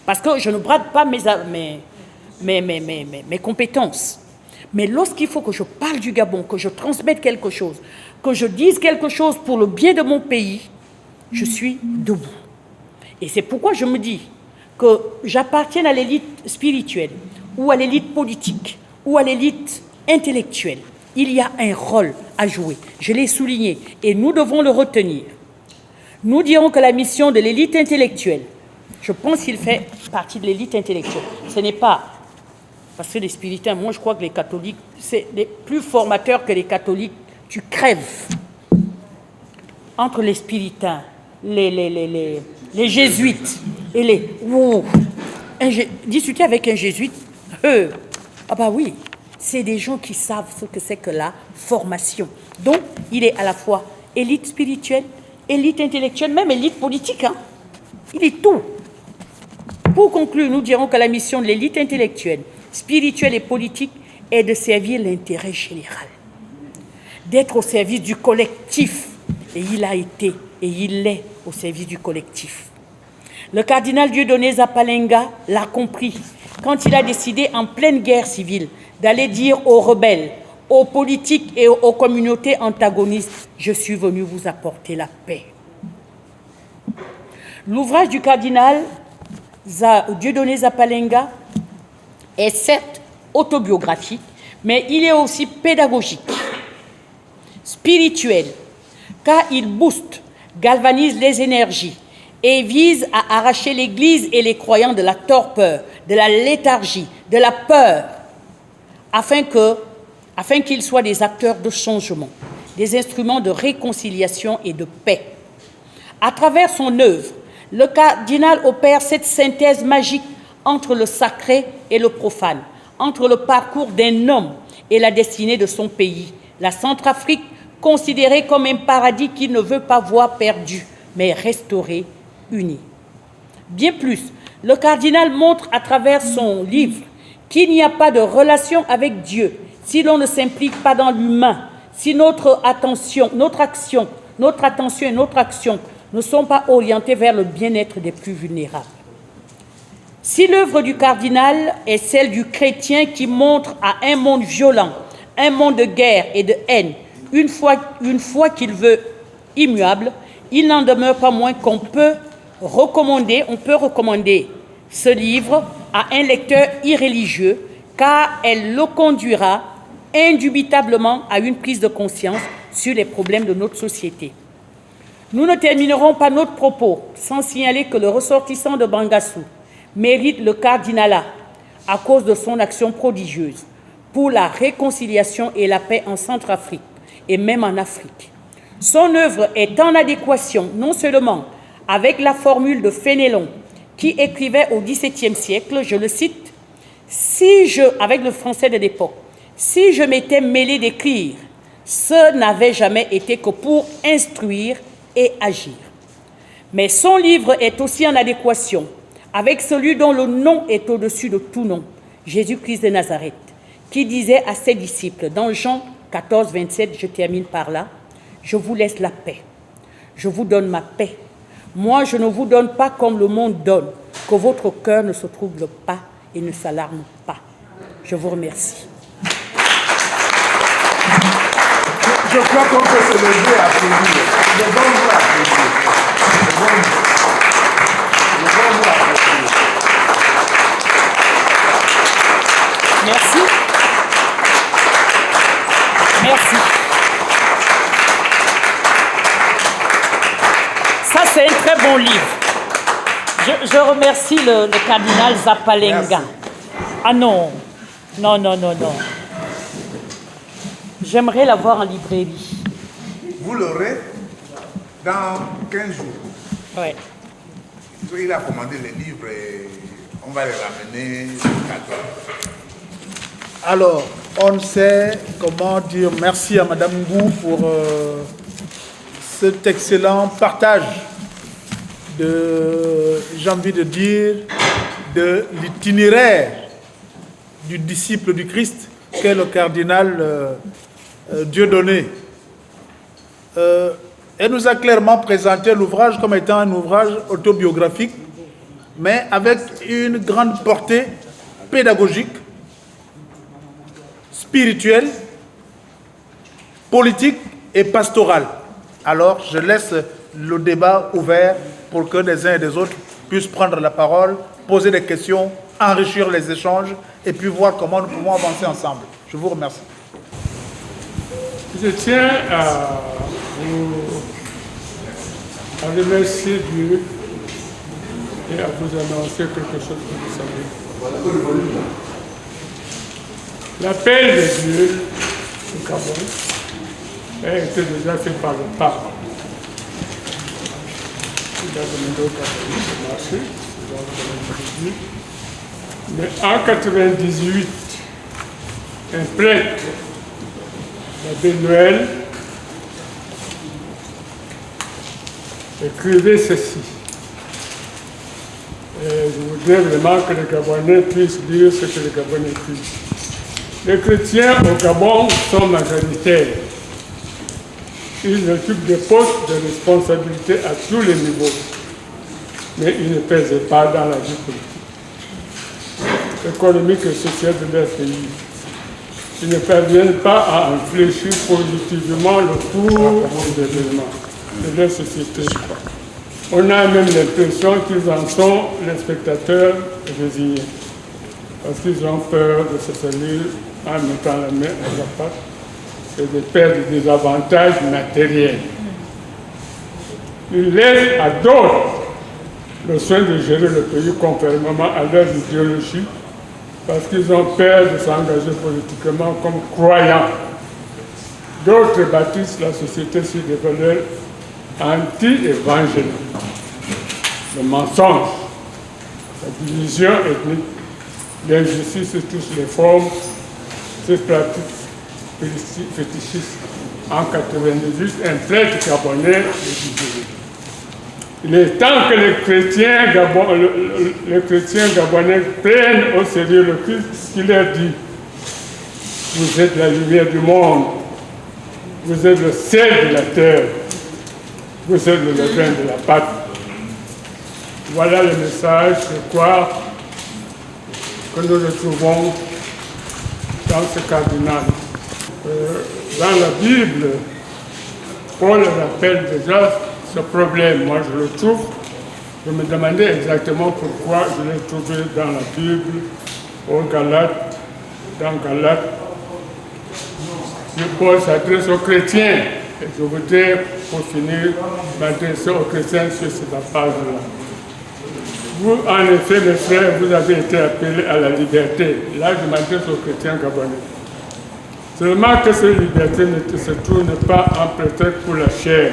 Parce que je ne brade pas mes compétences. Mais lorsqu'il faut que je parle du Gabon, que je transmette quelque chose, que je dise quelque chose pour le bien de mon pays, je suis debout. Et c'est pourquoi je me dis que j'appartiens à l'élite spirituelle, ou à l'élite politique, ou à l'élite intellectuelle. Il y a un rôle à jouer. Je l'ai souligné, et nous devons le retenir. Nous dirons que la mission de l'élite intellectuelle, je pense qu'il fait partie de l'élite intellectuelle. Ce n'est pas... Parce que les spiritains, moi je crois que les catholiques, c'est plus formateurs que les catholiques. Tu crèves. Entre les spiritains, les jésuites et les... discuter avec un jésuite, ah bah oui, c'est des gens qui savent ce que c'est que la formation. Donc, il est à la fois élite spirituelle, élite intellectuelle, même élite politique. Hein. Il est tout. Pour conclure, nous dirons que la mission de l'élite intellectuelle, spirituelle et politique est de servir l'intérêt général, d'être au service du collectif. Et il a été, et il est au service du collectif. Le cardinal Dieudonné Zapalenga l'a compris quand il a décidé en pleine guerre civile d'aller dire aux rebelles, aux politiques et aux communautés antagonistes, « Je suis venu vous apporter la paix ». L'ouvrage du cardinal Dieudonné Zapalenga est certes autobiographique, mais il est aussi pédagogique, spirituel, car il booste, galvanise les énergies et vise à arracher l'Église et les croyants de la torpeur, de la léthargie, de la peur, afin qu'ils soient des acteurs de changement, des instruments de réconciliation et de paix. À travers son œuvre, le cardinal opère cette synthèse magique entre le sacré et le profane, entre le parcours d'un homme et la destinée de son pays, la Centrafrique, considérée comme un paradis qu'il ne veut pas voir perdu, mais restauré, uni. Bien plus, le cardinal montre à travers son livre qu'il n'y a pas de relation avec Dieu si l'on ne s'implique pas dans l'humain, si notre attention et notre action ne sont pas orientées vers le bien-être des plus vulnérables. Si l'œuvre du cardinal est celle du chrétien qui montre à un monde violent, un monde de guerre et de haine, une foi qu'il veut immuable, il n'en demeure pas moins qu'on peut recommander ce livre à un lecteur irréligieux, car elle le conduira indubitablement à une prise de conscience sur les problèmes de notre société. Nous ne terminerons pas notre propos sans signaler que le ressortissant de Bangassou mérite le cardinalat à cause de son action prodigieuse pour la réconciliation et la paix en Centrafrique et même en Afrique. Son œuvre est en adéquation non seulement avec la formule de Fénélon qui écrivait au XVIIe siècle, je le cite, « avec le français de l'époque, si je m'étais mêlé d'écrire, ce n'avait jamais été que pour instruire et agir. » Mais son livre est aussi en adéquation avec celui dont le nom est au-dessus de tout nom, Jésus-Christ de Nazareth, qui disait à ses disciples dans Jean 14, 27, je termine par là, « Je vous laisse la paix, je vous donne ma paix. Moi, je ne vous donne pas comme le monde donne, que votre cœur ne se trouble pas et ne s'alarme pas. » Je vous remercie. Je crois qu'on peut se lever à applaudir. Le bon mot à applaudir. Le bon mot à applaudir. Merci. Merci. Ça, c'est un très bon livre. Je remercie le cardinal Zapalenga. Merci. Ah non. Non, non, non, non. J'aimerais l'avoir en librairie. Vous l'aurez dans 15 jours. Ouais. Il a commandé les livres et on va les ramener le 14. Alors, on sait comment dire merci à Madame Ngou pour cet excellent partage de, j'ai envie de dire, de l'itinéraire du disciple du Christ qu'est le cardinal Dieudonné. Elle nous a clairement présenté l'ouvrage comme étant un ouvrage autobiographique, mais avec une grande portée pédagogique, spirituelle, politique et pastorale. Alors, je laisse le débat ouvert pour que les uns et les autres puissent prendre la parole, poser des questions, enrichir les échanges et puis voir comment nous pouvons avancer ensemble. Je vous remercie. Je tiens à remercier Dieu et à vous annoncer quelque chose que vous savez. L'appel de Dieu au Gabon a été déjà fait par le pape. Il a demandé au Gabon de marcher, mais en 1998, un prêtre, l'abbé Noël, écrivait ceci. Et je voudrais vraiment que les Gabonais puissent lire ce que les Gabonais écrivent. Les chrétiens au Gabon sont majoritaires. Ils occupent des postes de responsabilité à tous les niveaux, mais ils ne pèsent pas dans la vie politique, économique et sociale de leur pays. Ils ne parviennent pas à infléchir positivement le cours des événements de leur société. On a même l'impression qu'ils en sont les spectateurs résignés, parce qu'ils ont peur de se salir en mettant la main à la pâte et de perdre des avantages matériels. Ils laissent à d'autres le soin de gérer le pays conformément à leur idéologie, parce qu'ils ont peur de s'engager politiquement comme croyants. D'autres bâtissent la société sur des valeurs anti-évangéliques. Le mensonge, la division ethnique, l'injustice sous toutes les formes, ces pratiques fétichistes. En 1998, un prêtre gabonais le disait. Il est temps que les chrétiens gabonais prennent au sérieux le Christ qui leur dit: vous êtes la lumière du monde, vous êtes le sel de la terre, vous êtes le levain de la pâte. Voilà le message, je crois, que nous retrouvons dans ce cardinal. Dans la Bible, Paul rappelle déjà ce problème. Moi, je le trouve. Je me demandais exactement pourquoi je l'ai trouvé dans la Bible, au Galates, dans Galates. Paul s'adresse aux chrétiens. Et je voudrais, pour finir, m'adresser aux chrétiens sur cette page-là. Vous, en effet, mes frères, vous avez été appelés à la liberté. Là, je m'adresse aux chrétiens gabonais. Seulement que cette liberté ne se trouve pas en prétexte pour la chair,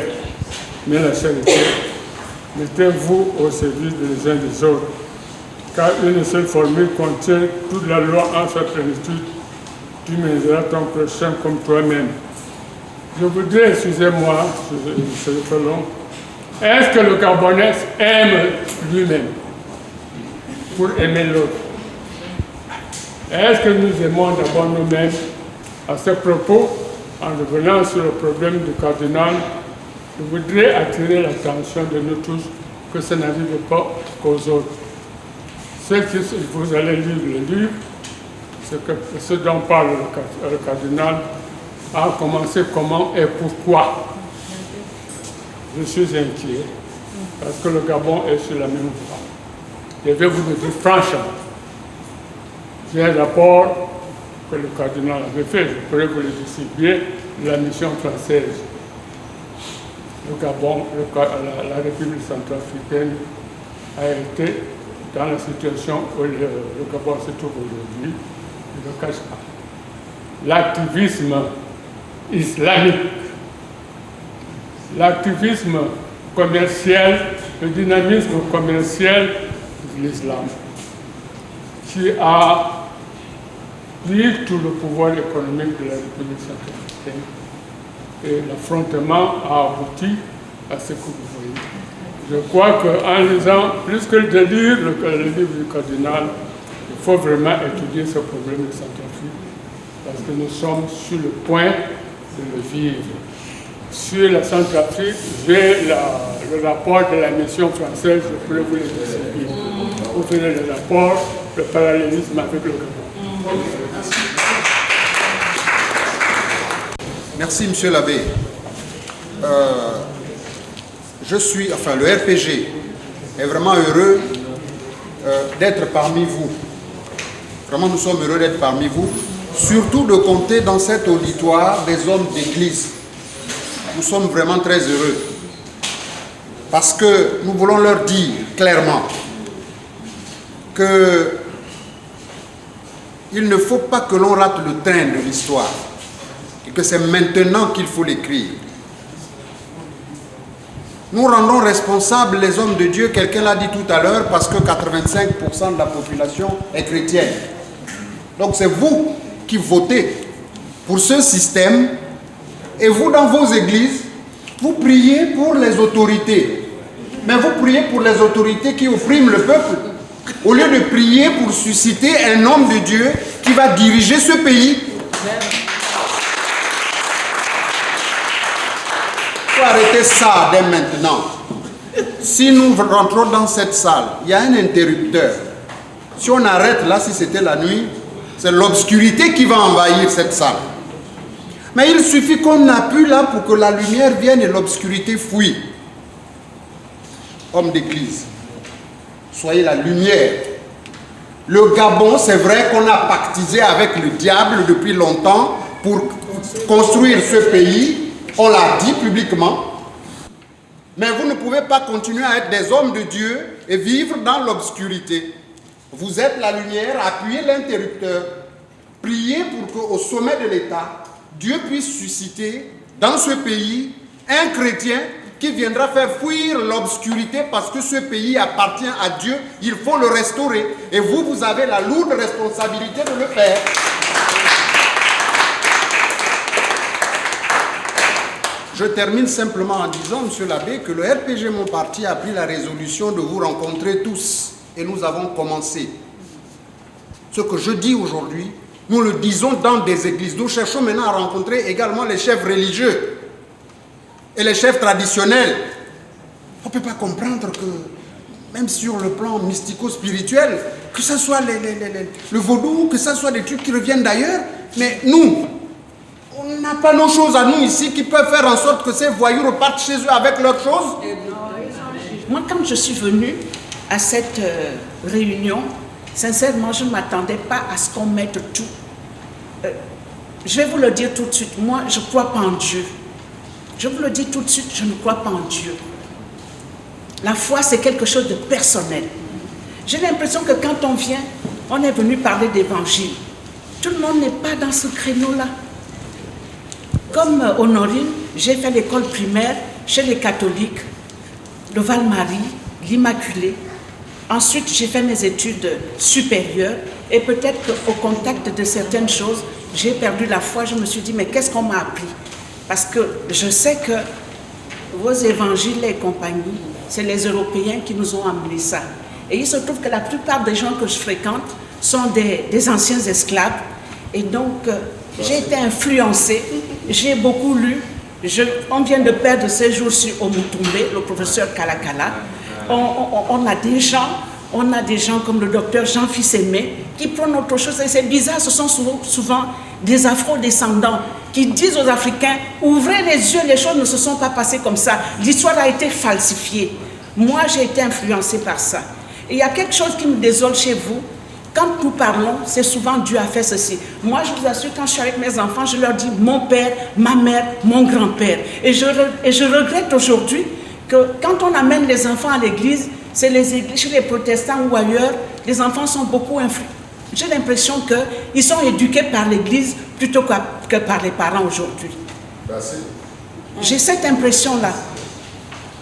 mais la charité. Mettez-vous au service des uns des autres, car une seule formule contient toute la loi en sa plénitude. Tu m'aideras ton prochain comme toi-même. Je voudrais, excusez-moi, c'est trop long. Est-ce que le Gabonais aime lui-même pour aimer l'autre? Est-ce que nous aimons d'abord nous-mêmes? À ce propos, en revenant sur le problème du cardinal, je voudrais attirer l'attention de nous tous que ça n'arrive pas qu'aux autres. Vous allez lire le livre, ce dont parle le cardinal, a commencé comment et pourquoi. Je suis inquiet, parce que le Gabon est sur la même voie. Je vais vous le dire franchement. J'ai un rapport que le cardinal avait fait, je pourrais vous le distribuer, de la mission française. Le Gabon, la République centrafricaine a été dans la situation où le Gabon se trouve aujourd'hui, je ne le cache pas. L'activisme islamique, l'activisme commercial, le dynamisme commercial de l'islam, qui a pris tout le pouvoir économique de la République centrafricaine. Et l'affrontement a abouti à ce que vous voyez. Je crois qu'en lisant, plus que de lire le livre du cardinal, il faut vraiment étudier ce problème de Centrafrique, parce que nous sommes sur le point de le vivre. Sur la Centrafrique, j'ai le rapport de la mission française, je pourrais vous le distribuer. Vous verrez le rapport, le parallélisme avec le Gabon. Merci, monsieur l'abbé. Le RPG est vraiment heureux d'être parmi vous. Vraiment, nous sommes heureux d'être parmi vous. Surtout de compter dans cet auditoire des hommes d'église. Nous sommes vraiment très heureux. Parce que nous voulons leur dire clairement qu'il ne faut pas que l'on rate le train de l'histoire. Et que c'est maintenant qu'il faut l'écrire. Nous rendons responsables les hommes de Dieu, quelqu'un l'a dit tout à l'heure, parce que 85% de la population est chrétienne. Donc c'est vous qui votez pour ce système, et vous dans vos églises, vous priez pour les autorités. Mais vous priez pour les autorités qui oppriment le peuple, au lieu de prier pour susciter un homme de Dieu qui va diriger ce pays. Il faut arrêter ça dès maintenant. Si nous rentrons dans cette salle, il y a un interrupteur. Si on arrête là, si c'était la nuit, c'est l'obscurité qui va envahir cette salle. Mais il suffit qu'on appuie là pour que la lumière vienne et l'obscurité fuit. Homme d'église, soyez la lumière. Le Gabon, c'est vrai qu'on a pactisé avec le diable depuis longtemps pour construire ce pays. On l'a dit publiquement. Mais vous ne pouvez pas continuer à être des hommes de Dieu et vivre dans l'obscurité. Vous êtes la lumière, appuyez l'interrupteur. Priez pour qu'au sommet de l'État, Dieu puisse susciter dans ce pays un chrétien qui viendra faire fuir l'obscurité parce que ce pays appartient à Dieu. Il faut le restaurer. Et vous, vous avez la lourde responsabilité de le faire. Je termine simplement en disant, monsieur l'abbé, que le RPG Mon Parti a pris la résolution de vous rencontrer tous. Et nous avons commencé. Ce que je dis aujourd'hui, nous le disons dans des églises. Nous cherchons maintenant à rencontrer également les chefs religieux et les chefs traditionnels. On ne peut pas comprendre que même sur le plan mystico-spirituel, que ce soit le vaudou, que ce soit des trucs qui reviennent d'ailleurs, mais nous, on n'a pas nos choses à nous ici qui peuvent faire en sorte que ces voyous repartent chez eux avec leurs choses. Moi, quand je suis venue à cette réunion, sincèrement, je ne m'attendais pas à ce qu'on mette tout. Je vais vous le dire tout de suite, moi, je ne crois pas en Dieu. Je vous le dis tout de suite, je ne crois pas en Dieu. La foi, c'est quelque chose de personnel. J'ai l'impression que quand on vient, on est venu parler d'évangile. Tout le monde n'est pas dans ce créneau-là. Comme Honorine, j'ai fait l'école primaire chez les catholiques, le Val-Marie, l'Immaculée. Ensuite, j'ai fait mes études supérieures et peut-être qu'au contact de certaines choses, j'ai perdu la foi. Je me suis dit, mais qu'est-ce qu'on m'a appris? Parce que je sais que vos évangiles et compagnie, c'est les Européens qui nous ont amené ça. Et il se trouve que la plupart des gens que je fréquente sont des anciens esclaves. Et donc, j'ai été influencée, j'ai beaucoup lu. On vient de perdre ces jours-ci au Mutumbe, le professeur Kalakala. On a des gens comme le docteur Jean Fils-Aimé qui prennent autre chose. Et c'est bizarre, ce sont souvent des afro-descendants qui disent aux Africains, ouvrez les yeux, les choses ne se sont pas passées comme ça. L'histoire a été falsifiée. Moi, j'ai été influencée par ça. Et il y a quelque chose qui me désole chez vous. Quand nous parlons, c'est souvent Dieu a fait ceci. Moi, je vous assure, quand je suis avec mes enfants, je leur dis mon père, ma mère, mon grand-père. Et je regrette aujourd'hui que quand on amène les enfants à l'église, c'est les églises, chez les protestants ou ailleurs, les enfants sont beaucoup influencés. J'ai l'impression qu'ils sont éduqués par l'église plutôt que par les parents aujourd'hui. J'ai cette impression-là.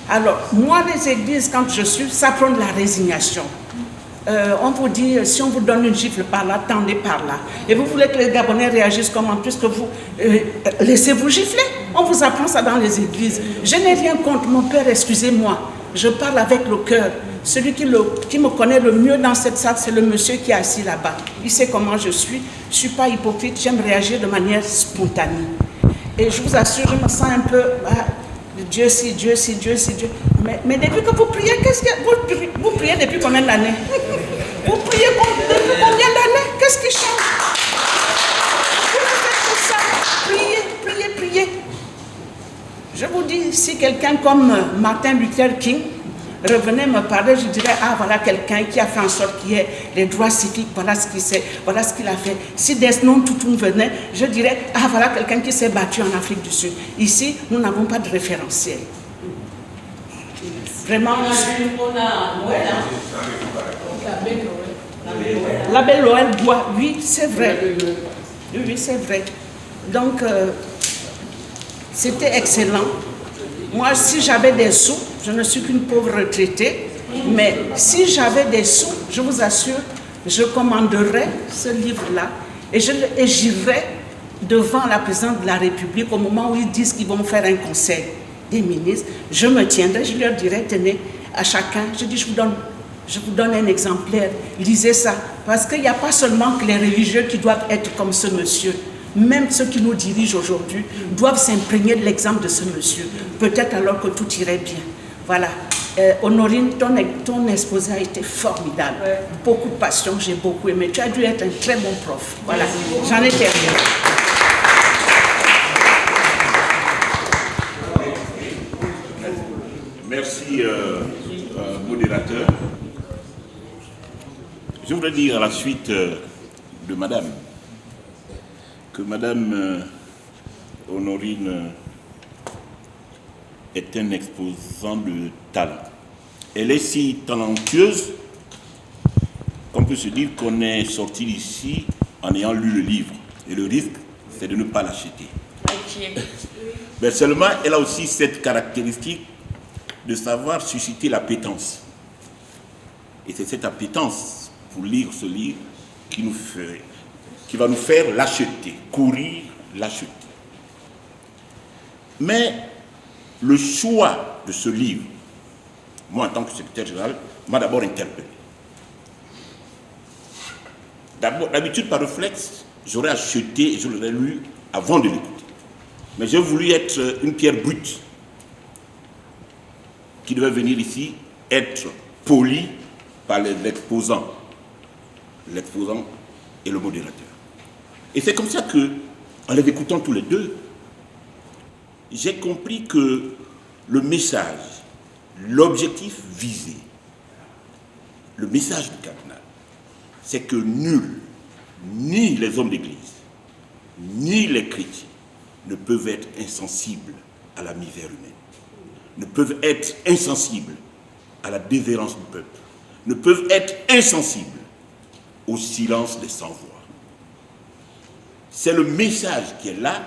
Alors, moi, les églises, quand je suis, ça prend de la résignation. On vous dit, si on vous donne une gifle par là, tendez par là. Et vous voulez que les Gabonais réagissent comment? Puisque vous laissez-vous gifler. On vous apprend ça dans les églises. Je n'ai rien contre mon père, excusez-moi. Je parle avec le cœur. Celui qui me connaît le mieux dans cette salle, c'est le monsieur qui est assis là-bas. Il sait comment je suis. Je ne suis pas hypocrite, j'aime réagir de manière spontanée. Et je vous assure, je me sens un peu... Dieu si, Dieu si, Dieu si, Dieu. Mais depuis que vous priez, qu'est-ce que vous priez depuis combien d'années? Vous priez depuis combien d'années? Qu'est-ce qui change? Vous ne faites que ça. Priez, priez, priez. Je vous dis, si quelqu'un comme Martin Luther King revenait me parler, je dirais, ah voilà quelqu'un qui a fait en sorte qu'il y ait les droits civiques, voilà ce qu'il sait, voilà ce qu'il a fait. Si Desmond Tutu venait, je dirais, ah voilà quelqu'un qui s'est battu en Afrique du Sud. Ici, nous n'avons pas de référentiel. Vraiment. On a Noël, L'abbé Noël boit, oui, c'est vrai. Oui, c'est vrai. Donc, c'était excellent. Moi, si j'avais des sous, je ne suis qu'une pauvre retraitée, mais si j'avais des sous, je vous assure, je commanderais ce livre-là et j'irais devant la présidente de la République au moment où ils disent qu'ils vont faire un conseil des ministres. Je me tiendrai, je leur dirais, tenez, à chacun, je dis, je vous donne un exemplaire, lisez ça, parce qu'il n'y a pas seulement que les religieux qui doivent être comme ce monsieur. Même ceux qui nous dirigent aujourd'hui doivent s'imprégner de l'exemple de ce monsieur. Peut-être alors que tout irait bien. Voilà. Honorine, ton exposé a été formidable. Ouais. Beaucoup de passion, j'ai beaucoup aimé. Tu as dû être un très bon prof. Voilà. J'en ai terminé. Merci, modérateur. Je voudrais dire à la suite de Madame, que Madame Honorine est un exposant de talent. Elle est si talentueuse qu'on peut se dire qu'on est sorti d'ici en ayant lu le livre. Et le risque, c'est de ne pas l'acheter. Mais seulement, elle a aussi cette caractéristique de savoir susciter l'appétence. Et c'est cette appétence pour lire ce livre qui va nous faire l'acheter, courir, l'acheter. Mais le choix de ce livre, moi en tant que secrétaire général, m'a d'abord interpellé. D'habitude, par réflexe, j'aurais acheté et je l'aurais lu avant de l'écouter. Mais j'ai voulu être une pierre brute qui devait venir ici, être poli par l'exposant et le modérateur. Et c'est comme ça que, en les écoutant tous les deux, j'ai compris que le message, l'objectif visé, le message du cardinal, c'est que nul, ni les hommes d'église, ni les chrétiens, ne peuvent être insensibles à la misère humaine, ne peuvent être insensibles à la déshérence du peuple, ne peuvent être insensibles au silence des sans-voix. C'est le message qui est là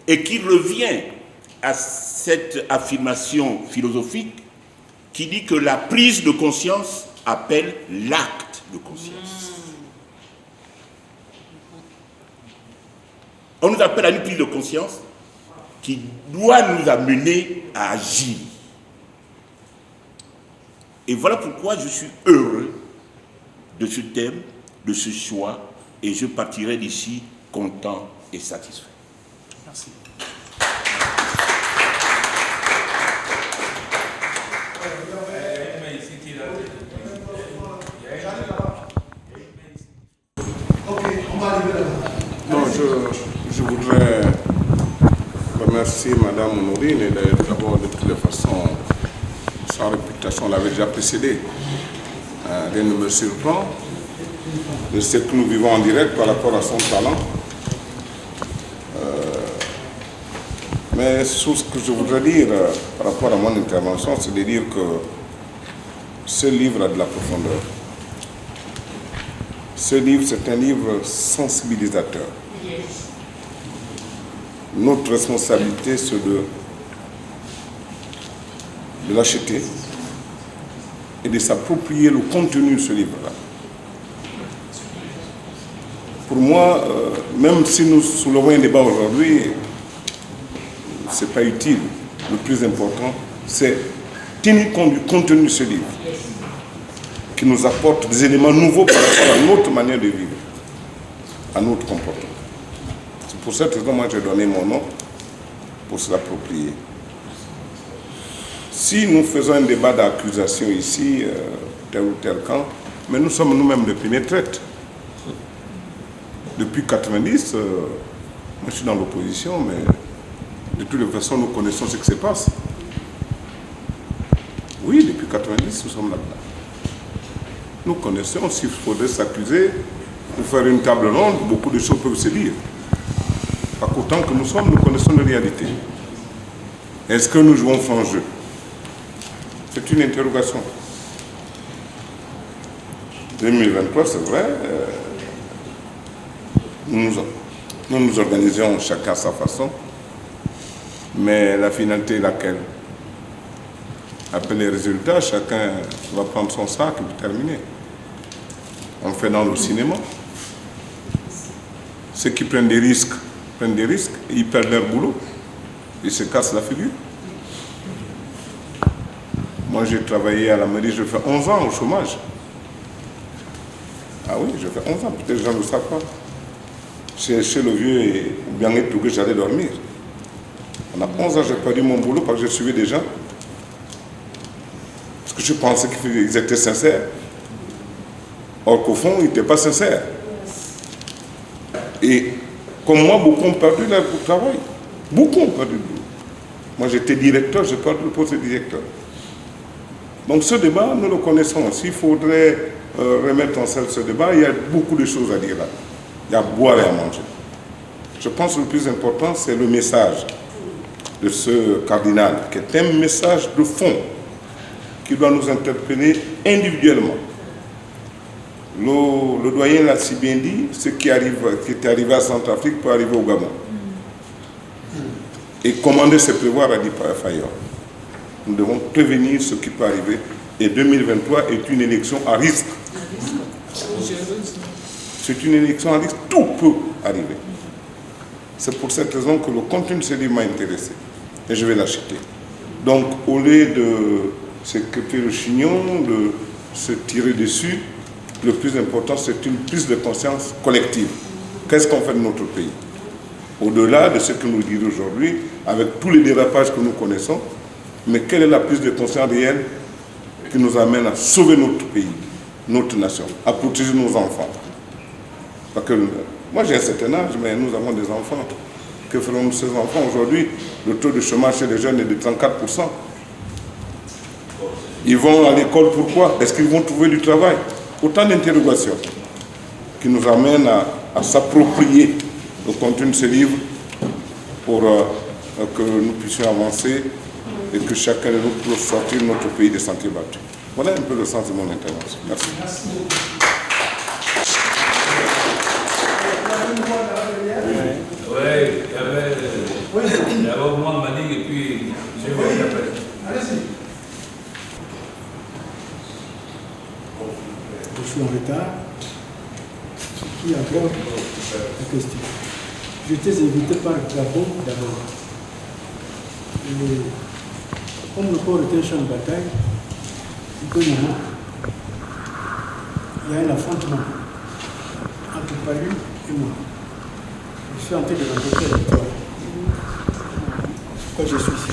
et qui revient à cette affirmation philosophique qui dit que la prise de conscience appelle l'acte de conscience. On nous appelle à une prise de conscience qui doit nous amener à agir. Et voilà pourquoi je suis heureux de ce thème, de ce choix, et je partirai d'ici content et satisfait. Merci. Non, je voudrais remercier Madame Honorine et d'abord de toutes les façons, sa réputation l'avait déjà précédée. Rien ne me surprend. Je sais que nous vivons en direct par rapport à son talent. Mais ce que je voudrais dire par rapport à mon intervention, c'est de dire que ce livre a de la profondeur. Ce livre, c'est un livre sensibilisateur. Notre responsabilité, c'est de l'acheter et de s'approprier le contenu de ce livre-là. Pour moi, même si nous soulevons un débat aujourd'hui, ce n'est pas utile. Le plus important, c'est tenir compte du contenu de ce livre, qui nous apporte des éléments nouveaux par rapport à notre manière de vivre, à notre comportement. C'est pour cette raison que moi j'ai donné mon nom, pour se l'approprier. Si nous faisons un débat d'accusation ici, tel ou tel camp, mais nous sommes nous-mêmes de première traite. Depuis 1990, moi je suis dans l'opposition, mais de toutes les façons nous connaissons ce qui se passe. Oui, depuis 1990, nous sommes là-dedans. Nous connaissons, s'il faudrait s'accuser, pour faire une table ronde, beaucoup de choses peuvent se dire. Pas qu'autant que nous sommes, nous connaissons la réalité. Est-ce que nous jouons franc jeu? C'est une interrogation. 2023, c'est vrai, nous nous organisons chacun à sa façon, mais la finalité est laquelle? Après les résultats, chacun va prendre son sac et terminer. On fait dans le cinéma. Ceux qui prennent des risques, et ils perdent leur boulot. Ils se cassent la figure. Moi, j'ai travaillé à la mairie, je fais 11 ans au chômage. Ah oui, je fais 11 ans, peut-être les gens ne le savent pas. Chez le vieux et bien tout que j'allais dormir. Pendant 11 ans, j'ai perdu mon boulot parce que je suivais des gens. Parce que je pensais qu'ils étaient sincères. Or qu'au fond, ils n'étaient pas sincères. Et comme moi, beaucoup ont perdu leur travail. Beaucoup ont perdu le boulot. Moi, j'étais directeur, j'ai perdu le poste de directeur. Donc ce débat, nous le connaissons. S'il faudrait remettre en scène ce débat, il y a beaucoup de choses à dire là. Il y a à boire et à manger. Je pense que le plus important, c'est le message de ce cardinal, qui est un message de fond, qui doit nous interpeller individuellement. Le doyen l'a si bien dit, ce qui est arrivé à Centrafrique peut arriver au Gabon. Et commander, c'est prévoir, a dit Fayon. Nous devons prévenir ce qui peut arriver. Et 2023 est une élection à risque. C'est une élection à risque, tout peut arriver. C'est pour cette raison que le contenu de ce livre m'a intéressé. Et je vais l'acheter. Donc, au lieu de se crêper le chignon, de se tirer dessus, le plus important, c'est une prise de conscience collective. Qu'est-ce qu'on fait de notre pays? Au-delà de ce que nous disons aujourd'hui, avec tous les dérapages que nous connaissons, mais quelle est la prise de conscience réelle qui nous amène à sauver notre pays, notre nation, à protéger nos enfants. Parce que moi j'ai un certain âge, mais nous avons des enfants. Que feront ces enfants aujourd'hui? Le taux de chômage chez les jeunes est de 34%. Ils vont à l'école, pourquoi? Est-ce qu'ils vont trouver du travail? Autant d'interrogations qui nous amènent à s'approprier le contenu de ce livre pour que nous puissions avancer et que chacun de nous puisse sortir de notre pays des sentiers battus. Voilà un peu le sens de mon intervention. Merci. Oui, il y avait moi Malik et puis je vais vous appeler. Allez-y. Je suis en retard. Qui aggrave la question. J'étais invité par Gabon d'abord. Comme le corps était un champ de bataille, il y a un affrontement entre Paris et moi. Je suis en train de rencontrer l'électorat. Pourquoi je suis ici?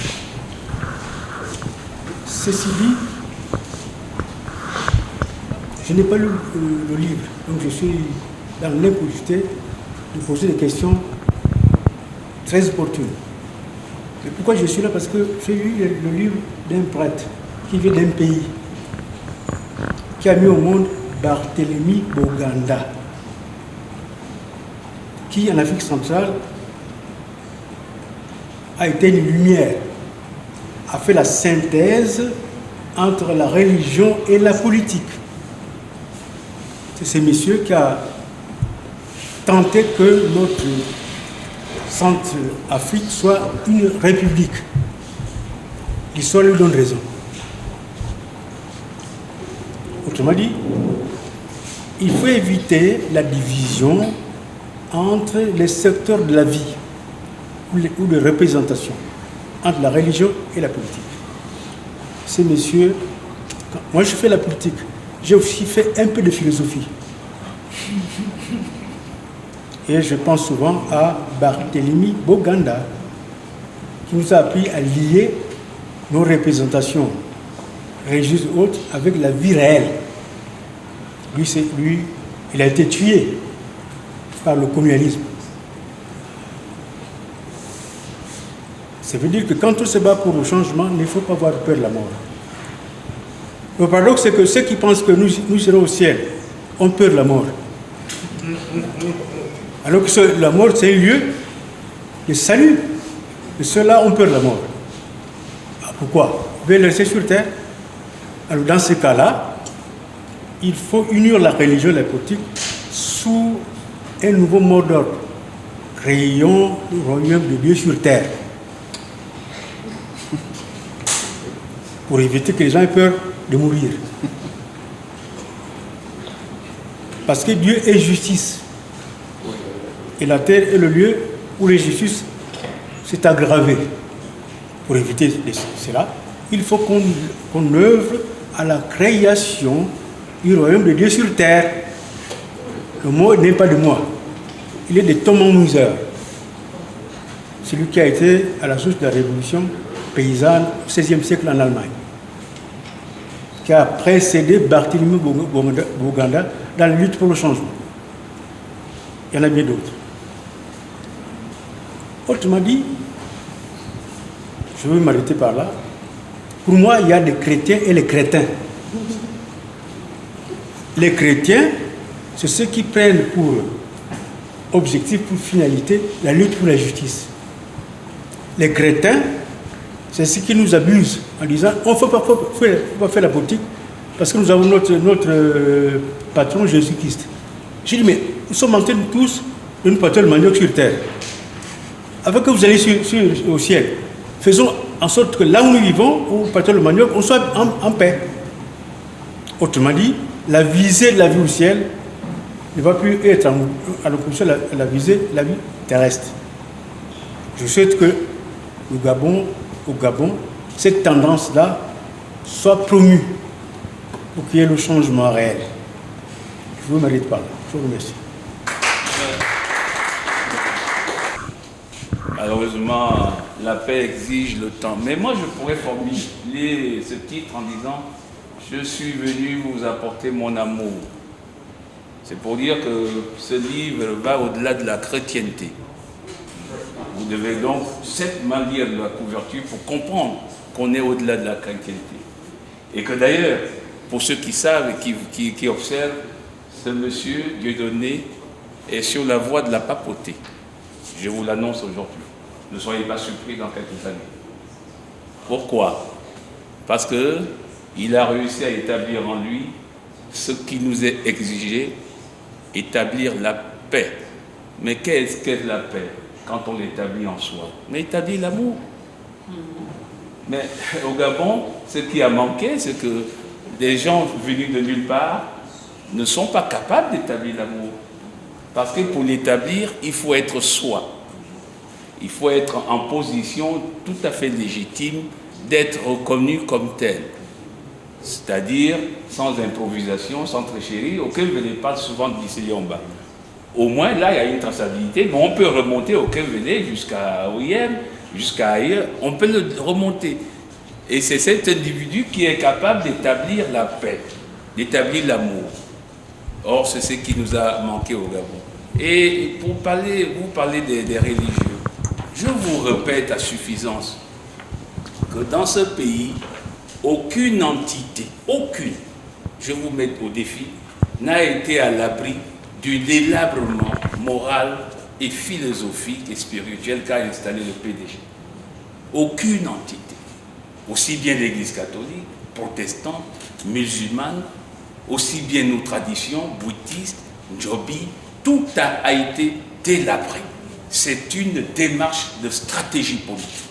Ceci dit, je n'ai pas lu le livre, donc je suis dans l'impossibilité de poser des questions très opportunes. Et pourquoi je suis là? Parce que j'ai lu le livre d'un prêtre qui vient d'un pays qui a mis au monde Barthélemy Boganda, qui en Afrique centrale a été une lumière, a fait la synthèse entre la religion et la politique. C'est ce monsieur qui a tenté que notre Centre-Afrique soit une république. L'histoire lui donne raison. Autrement dit, il faut éviter la division entre les secteurs de la vie ou de représentation, entre la religion et la politique. Ces messieurs, moi je fais la politique, j'ai aussi fait un peu de philosophie. Et je pense souvent à Barthélemy Boganda, qui nous a appris à lier nos représentations religieuses et autres avec la vie réelle. Lui, il a été tué par le communalisme. Ça veut dire que quand on se bat pour le changement, il ne faut pas avoir peur de la mort. Le paradoxe, c'est que ceux qui pensent que nous serons au ciel ont peur de la mort. Alors que la mort, c'est un lieu de salut. Et ceux-là ont peur de la mort. Pourquoi? Vous veulent rester sur terre? Alors dans ce cas-là, il faut unir la religion et la politique sous un nouveau mot d'ordre. Créons le royaume de Dieu sur terre. Pour éviter que les gens aient peur de mourir. Parce que Dieu est justice. Et la terre est le lieu où l'injustice s'est aggravée. Pour éviter cela, il faut qu'on œuvre à la création du royaume de Dieu sur terre. Le mot n'est pas de moi. Il est de Thomas Müller, celui qui a été à la source de la révolution paysanne au XVIe siècle en Allemagne, qui a précédé Barthélemy Boganda dans la lutte pour le changement. Il y en a bien d'autres. Autrement dit, je vais m'arrêter par là. Pour moi, il y a des chrétiens et les crétins. Les chrétiens, c'est ceux qui prennent pour objectif, pour finalité, la lutte pour la justice. Les crétins, c'est ceux qui nous abusent en disant on ne faut pas faire la politique parce que nous avons notre patron Jésus-Christ. J'ai dit, mais nous sommes en train de tous de nous porter le manioc sur terre. Avant que vous alliez au ciel, faisons en sorte que là où nous vivons, où nous portons le manioc, on soit en paix. Autrement dit, la visée de la vie au ciel ne va plus être en opposition à la visée de la vie terrestre. Je souhaite que au Gabon, cette tendance-là soit promue pour qu'il y ait le changement réel. Je vous m'arrête pas là. Je vous remercie. Malheureusement, la paix exige le temps. Mais moi, je pourrais formuler ce titre en disant je suis venu vous apporter mon amour. C'est pour dire que ce livre va au-delà de la chrétienté. Vous devez donc certainement lire la couverture pour comprendre qu'on est au-delà de la chrétienté. Et que d'ailleurs, pour ceux qui savent et qui observent, ce monsieur Dieudonné est sur la voie de la papauté. Je vous l'annonce aujourd'hui. Ne soyez pas surpris dans quelques années. Pourquoi? Parce qu'il a réussi à établir en lui ce qui nous est exigé, établir la paix. Mais qu'est-ce la paix quand on l'établit en soi? Mais établir l'amour. Mais au Gabon, ce qui a manqué, c'est que des gens venus de nulle part ne sont pas capables d'établir l'amour. Parce que pour l'établir, il faut être soi. Il faut être en position tout à fait légitime d'être reconnu comme tel. C'est-à-dire sans improvisation, sans tricherie. Aucun ne parle souvent de Lycée-Yomba. Au moins, là, il y a une traçabilité, mais on peut remonter au Kevele jusqu'à OIM, jusqu'à ailleurs. On peut le remonter. Et c'est cet individu qui est capable d'établir la paix, d'établir l'amour. Or, c'est ce qui nous a manqué au Gabon. Et pour vous parler des religieux, je vous répète à suffisance que dans ce pays, aucune entité, aucune, je vous mets au défi, n'a été à l'abri du délabrement moral et philosophique et spirituel qu'a installé le PDG. Aucune entité, aussi bien l'Église catholique, protestante, musulmane, aussi bien nos traditions, bouddhistes, njobi, tout a été délabré. C'est une démarche de stratégie politique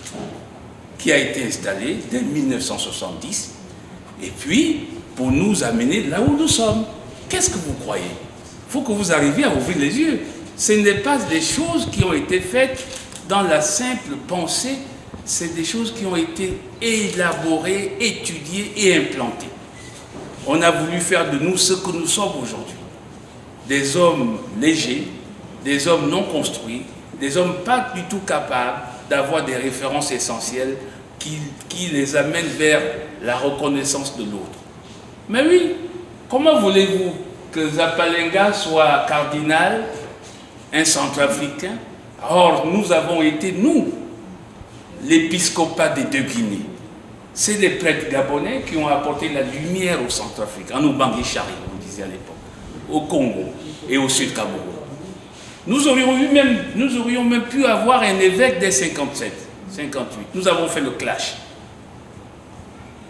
qui a été installée dès 1970 et puis pour nous amener là où nous sommes. Qu'est-ce que vous croyez? Il faut que vous arriviez à ouvrir les yeux. Ce n'est pas des choses qui ont été faites dans la simple pensée, c'est des choses qui ont été élaborées, étudiées et implantées. On a voulu faire de nous ce que nous sommes aujourd'hui. Des hommes légers, des hommes non construits, des hommes pas du tout capables d'avoir des références essentielles qui les amènent vers la reconnaissance de l'autre. Mais oui, comment voulez-vous que Zapalenga soit cardinal, un centrafricain? Or, nous avons été, nous, l'épiscopat des deux Guinées. C'est les prêtres gabonais qui ont apporté la lumière au Centrafrique, en Ubangi-Chari, on disait à l'époque, au Congo et au Sud-Cameroun. Nous aurions même pu avoir un évêque dès 57, 58. Nous avons fait le clash.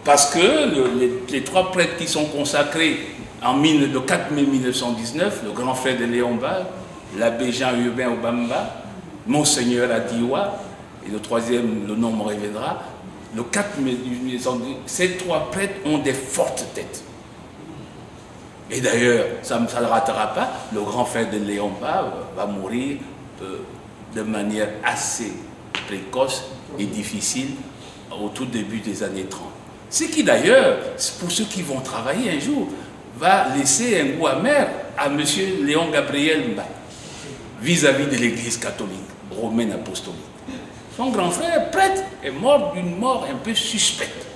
Parce que les trois prêtres qui sont consacrés le 4 mai 1919, le grand frère de Léomba, l'abbé Jean-Hubert Obamba, Monseigneur Adiwa, et le troisième, le nom me reviendra, le 4 mai 1919, ces trois prêtres ont des fortes têtes. Et d'ailleurs, ça ne le ratera pas, le grand frère de Léomba va mourir de manière assez précoce et difficile au tout début des années 30. Ce qui d'ailleurs, pour ceux qui vont travailler un jour, va laisser un goût amer à M. Léon Gabriel Mba vis-à-vis de l'Église catholique romaine apostolique. Son grand frère, prêtre, est mort d'une mort un peu suspecte.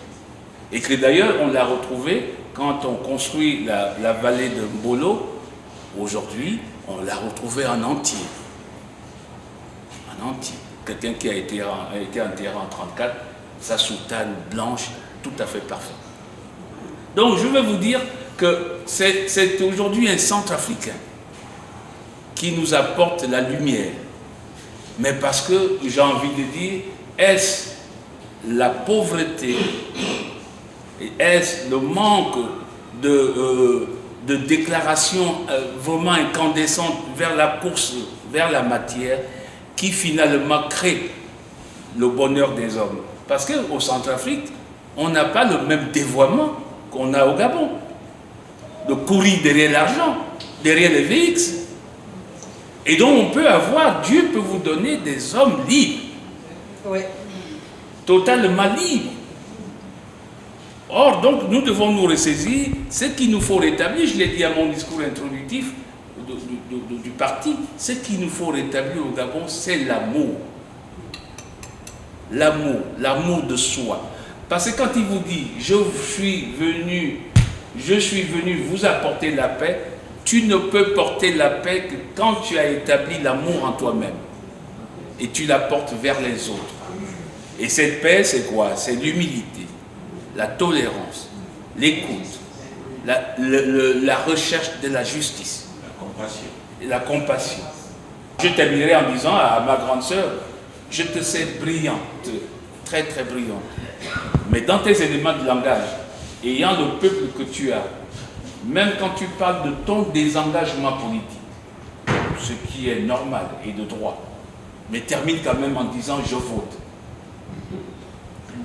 Et que d'ailleurs, on l'a retrouvé quand on construit la vallée de Mbolo. Aujourd'hui, on l'a retrouvé en entier. En entier. Quelqu'un qui a été enterré en 1934, sa soutane blanche, tout à fait parfaite. Donc, je vais vous dire que c'est aujourd'hui un Centrafricain qui nous apporte la lumière. Mais parce que, j'ai envie de dire, est-ce la pauvreté, est-ce le manque de déclarations vraiment incandescentes vers la course, vers la matière, qui finalement crée le bonheur des hommes? Parce qu'au Centrafrique, on n'a pas le même dévoiement qu'on a au Gabon. De courir derrière l'argent, derrière les VX. Et donc on peut avoir, Dieu peut vous donner des hommes libres. Oui. Totalement libres. Or, donc, nous devons nous ressaisir. Ce qu'il nous faut rétablir, je l'ai dit à mon discours introductif du parti, ce qu'il nous faut rétablir au Gabon, c'est l'amour. L'amour de soi. Parce que quand il vous dit, je suis venu je suis venu vous apporter la paix, tu ne peux porter la paix que quand tu as établi l'amour en toi-même. Et tu la portes vers les autres. Et cette paix, c'est quoi? C'est l'humilité, la tolérance, l'écoute, la recherche de la justice, la compassion. Je terminerai en disant à ma grande sœur, je te sais brillante, très très brillante. Mais dans tes éléments de langage, ayant le peuple que tu as, même quand tu parles de ton désengagement politique, ce qui est normal et de droit, mais termine quand même en disant je vote.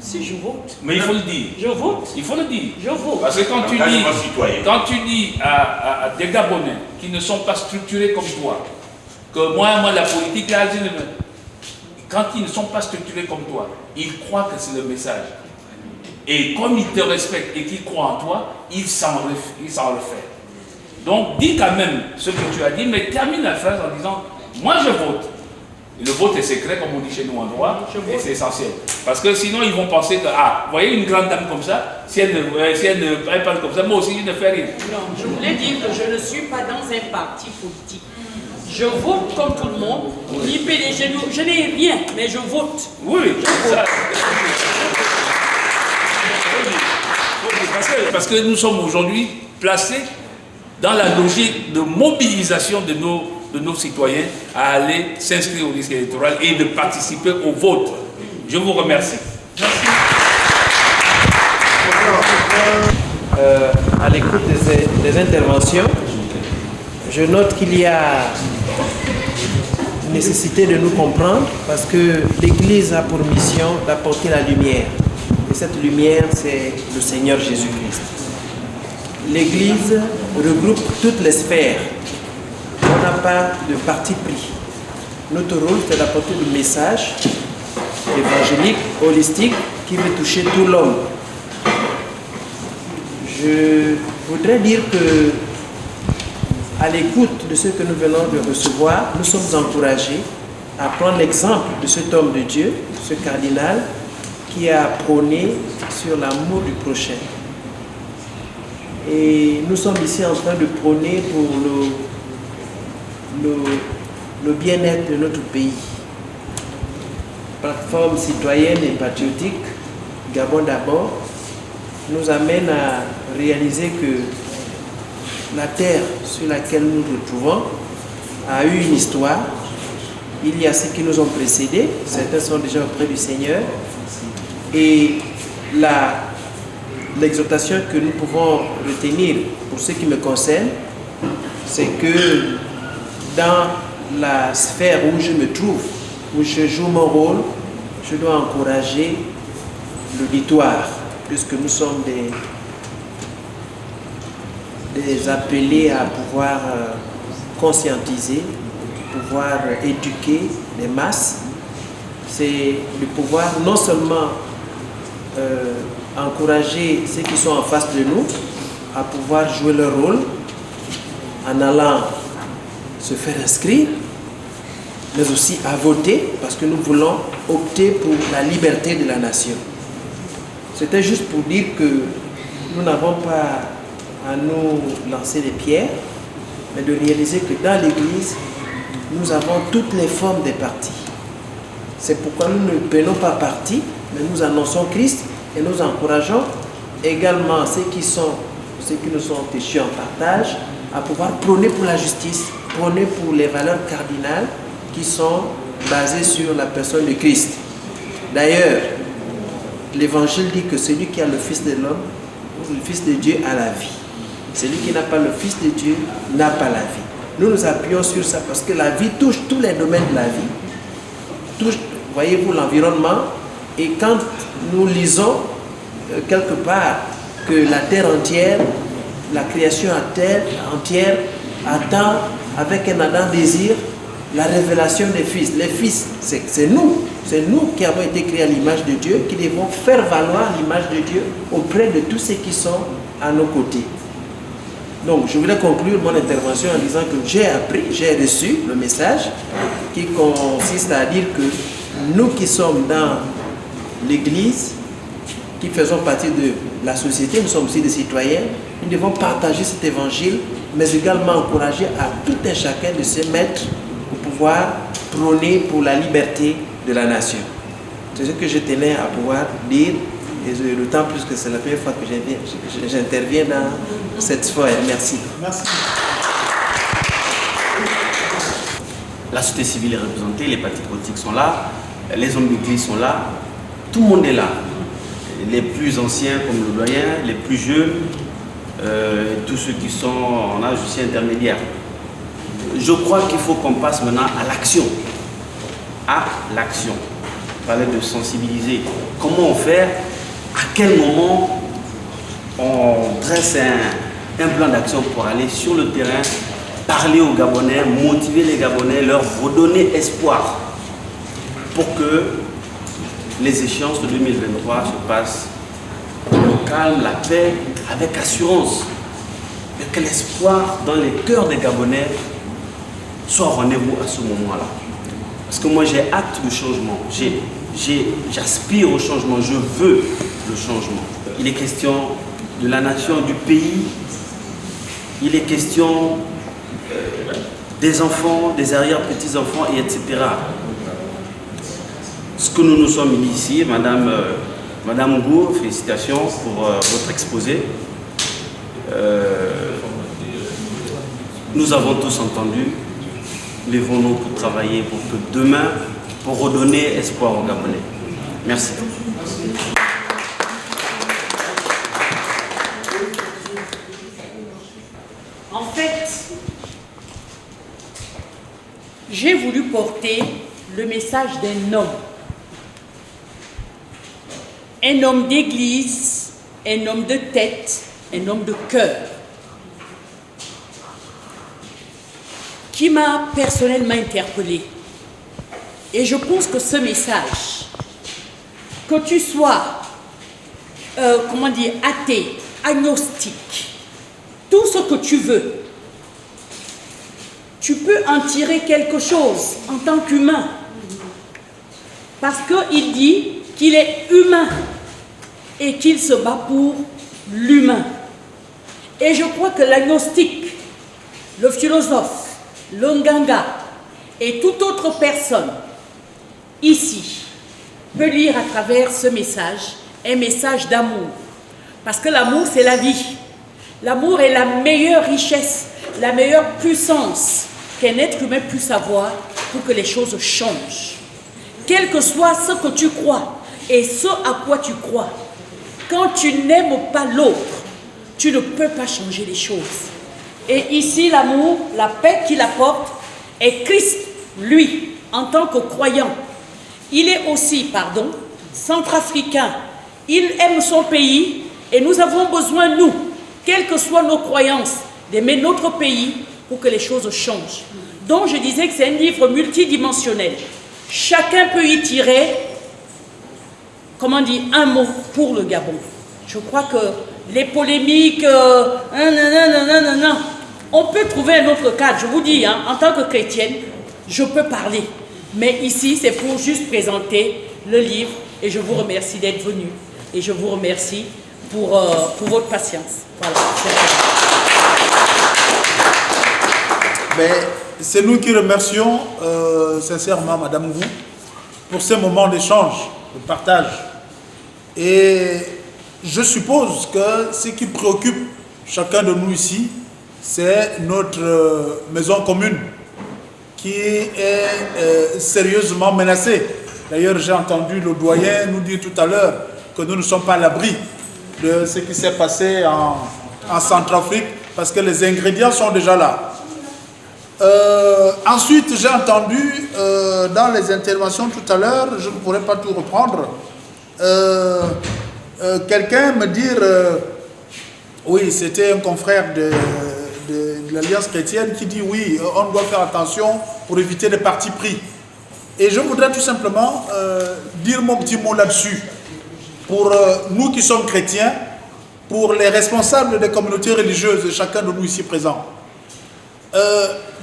Si je vote. Mais il faut le dire. Je vote. Il faut le dire. Je vote. Parce que quand tu dis à des Gabonais qui ne sont pas structurés comme toi, que moi la politique, là, quand ils ne sont pas structurés comme toi, ils croient que c'est le message. Et comme ils te respectent et qu'ils croient en toi, ils s'en refèrent. Donc dis quand même ce que tu as dit, mais termine la phrase en disant moi je vote. Et le vote est secret, comme on dit chez nous en droit, et c'est essentiel. Parce que sinon, ils vont penser que, ah, vous voyez une grande dame comme ça, si elle parle comme ça, moi aussi, je ne fais rien. Non, je voulais dire que je ne suis pas dans un parti politique. Je vote comme tout le monde, ni PDG, je n'ai rien, mais je vote. Oui, ça. Parce que nous sommes aujourd'hui placés dans la logique de mobilisation de nos citoyens à aller s'inscrire au risque électoral et de participer au vote. Je vous remercie. À l'écoute des interventions, je note qu'il y a nécessité de nous comprendre parce que l'Église a pour mission d'apporter la lumière. Et cette lumière, c'est le Seigneur Jésus-Christ. L'Église regroupe toutes les sphères. On n'a pas de parti pris. Notre rôle, c'est d'apporter le message évangélique, holistique, qui veut toucher tout l'homme. Je voudrais dire que, à l'écoute de ce que nous venons de recevoir, nous sommes encouragés à prendre l'exemple de cet homme de Dieu, ce cardinal, qui a prôné sur l'amour du prochain. Et nous sommes ici en train de prôner pour le bien-être de notre pays. Plateforme citoyenne et patriotique, Gabon d'abord, nous amène à réaliser que la terre sur laquelle nous nous retrouvons a eu une histoire. Il y a ceux qui nous ont précédés, certains sont déjà auprès du Seigneur. Et l'exhortation que nous pouvons retenir pour ce qui me concerne, c'est que dans la sphère où je me trouve, où je joue mon rôle, je dois encourager l'auditoire, puisque nous sommes des appelés à pouvoir conscientiser, pouvoir éduquer les masses. C'est de pouvoir non seulement encourager ceux qui sont en face de nous à pouvoir jouer leur rôle en allant se faire inscrire, mais aussi à voter, parce que nous voulons opter pour la liberté de la nation. C'était juste pour dire que nous n'avons pas à nous lancer des pierres, mais de réaliser que dans l'Église, nous avons toutes les formes des partis. C'est pourquoi nous ne prenons pas parti, mais nous annonçons Christ et nous encourageons également ceux qui nous sont échus en partage à pouvoir prôner pour la justice, prôner pour les valeurs cardinales qui sont basées sur la personne de Christ. D'ailleurs, l'Évangile dit que celui qui a le Fils de l'homme, le Fils de Dieu a la vie. Celui qui n'a pas le Fils de Dieu n'a pas la vie. Nous nous appuyons sur ça parce que la vie touche tous les domaines de la vie. Touche, voyez-vous, l'environnement. Et quand nous lisons quelque part que la terre entière, la création entière attend avec un ardent désir la révélation des fils. Les fils, c'est nous qui avons été créés à l'image de Dieu, qui devons faire valoir l'image de Dieu auprès de tous ceux qui sont à nos côtés. Donc, je voulais conclure mon intervention en disant que j'ai reçu le message qui consiste à dire que nous qui sommes dans l'Église, qui faisons partie de la société, nous sommes aussi des citoyens, nous devons partager cet évangile, mais également encourager à tout un chacun de se mettre pour pouvoir prôner pour la liberté de la nation. C'est ce que je tenais à pouvoir dire, et d'autant plus que c'est la première fois que j'interviens dans cette sphère. Merci. Merci. La société civile est représentée, les partis politiques sont là, les hommes d'église sont là, tout le monde est là. Les plus anciens comme le doyen, les plus jeunes, tous ceux qui sont en âge aussi intermédiaire. Je crois qu'il faut qu'on passe maintenant à l'action. À l'action. Parler de sensibiliser. Comment on fait, à quel moment on dresse un plan d'action pour aller sur le terrain, parler aux Gabonais, motiver les Gabonais, leur redonner espoir pour que les échéances de 2023 se passent dans le calme, la paix, avec assurance. Mais que l'espoir dans les cœurs des Gabonais soit au rendez-vous à ce moment-là. Parce que moi j'ai hâte du changement, j'aspire au changement, je veux le changement. Il est question de la nation, du pays, il est question des enfants, des arrière-petits-enfants, et etc. Ce que nous nous sommes mis ici, Madame Gour, félicitations pour votre exposé. Nous avons tous entendu, lèvons-nous pour travailler pour que demain, pour redonner espoir aux Gabonais. Merci. En fait, j'ai voulu porter le message d'un homme. Un homme d'église, un homme de tête, un homme de cœur, qui m'a personnellement interpellée. Et je pense que ce message, que tu sois, athée, agnostique, tout ce que tu veux, tu peux en tirer quelque chose en tant qu'humain. Parce qu'il dit qu'il est humain et qu'il se bat pour l'humain. Et je crois que l'agnostique, le philosophe, le nganga et toute autre personne ici peut lire à travers ce message un message d'amour. Parce que l'amour, c'est la vie. L'amour est la meilleure richesse, la meilleure puissance qu'un être humain puisse avoir pour que les choses changent. Quel que soit ce que tu crois et ce à quoi tu crois, quand tu n'aimes pas l'autre, tu ne peux pas changer les choses. Et ici, l'amour, la paix qu'il apporte est Christ, lui, en tant que croyant. Il est aussi, centrafricain. Il aime son pays et nous avons besoin, nous, quelles que soient nos croyances, d'aimer notre pays pour que les choses changent. Donc je disais que c'est un livre multidimensionnel. Chacun peut y tirer, un mot pour le Gabon. Je crois que les polémiques, on peut trouver un autre cadre. Je vous dis, en tant que chrétienne, je peux parler. Mais ici, c'est pour juste présenter le livre et je vous remercie d'être venu. Et je vous remercie pour votre patience. Voilà. Mais c'est nous qui remercions sincèrement Madame Ngou pour ces moments d'échange, de partage. Et je suppose que ce qui préoccupe chacun de nous ici, c'est notre maison commune qui est sérieusement menacée. D'ailleurs, j'ai entendu le doyen nous dire tout à l'heure que nous ne sommes pas à l'abri de ce qui s'est passé en Centrafrique parce que les ingrédients sont déjà là. Ensuite, j'ai entendu dans les interventions tout à l'heure, je ne pourrais pas tout reprendre, quelqu'un me dire, oui, c'était un confrère de l'Alliance chrétienne qui dit oui, on doit faire attention pour éviter les partis pris. Et je voudrais tout simplement dire mon petit mot là-dessus. Pour nous qui sommes chrétiens, pour les responsables des communautés religieuses, chacun de nous ici présents.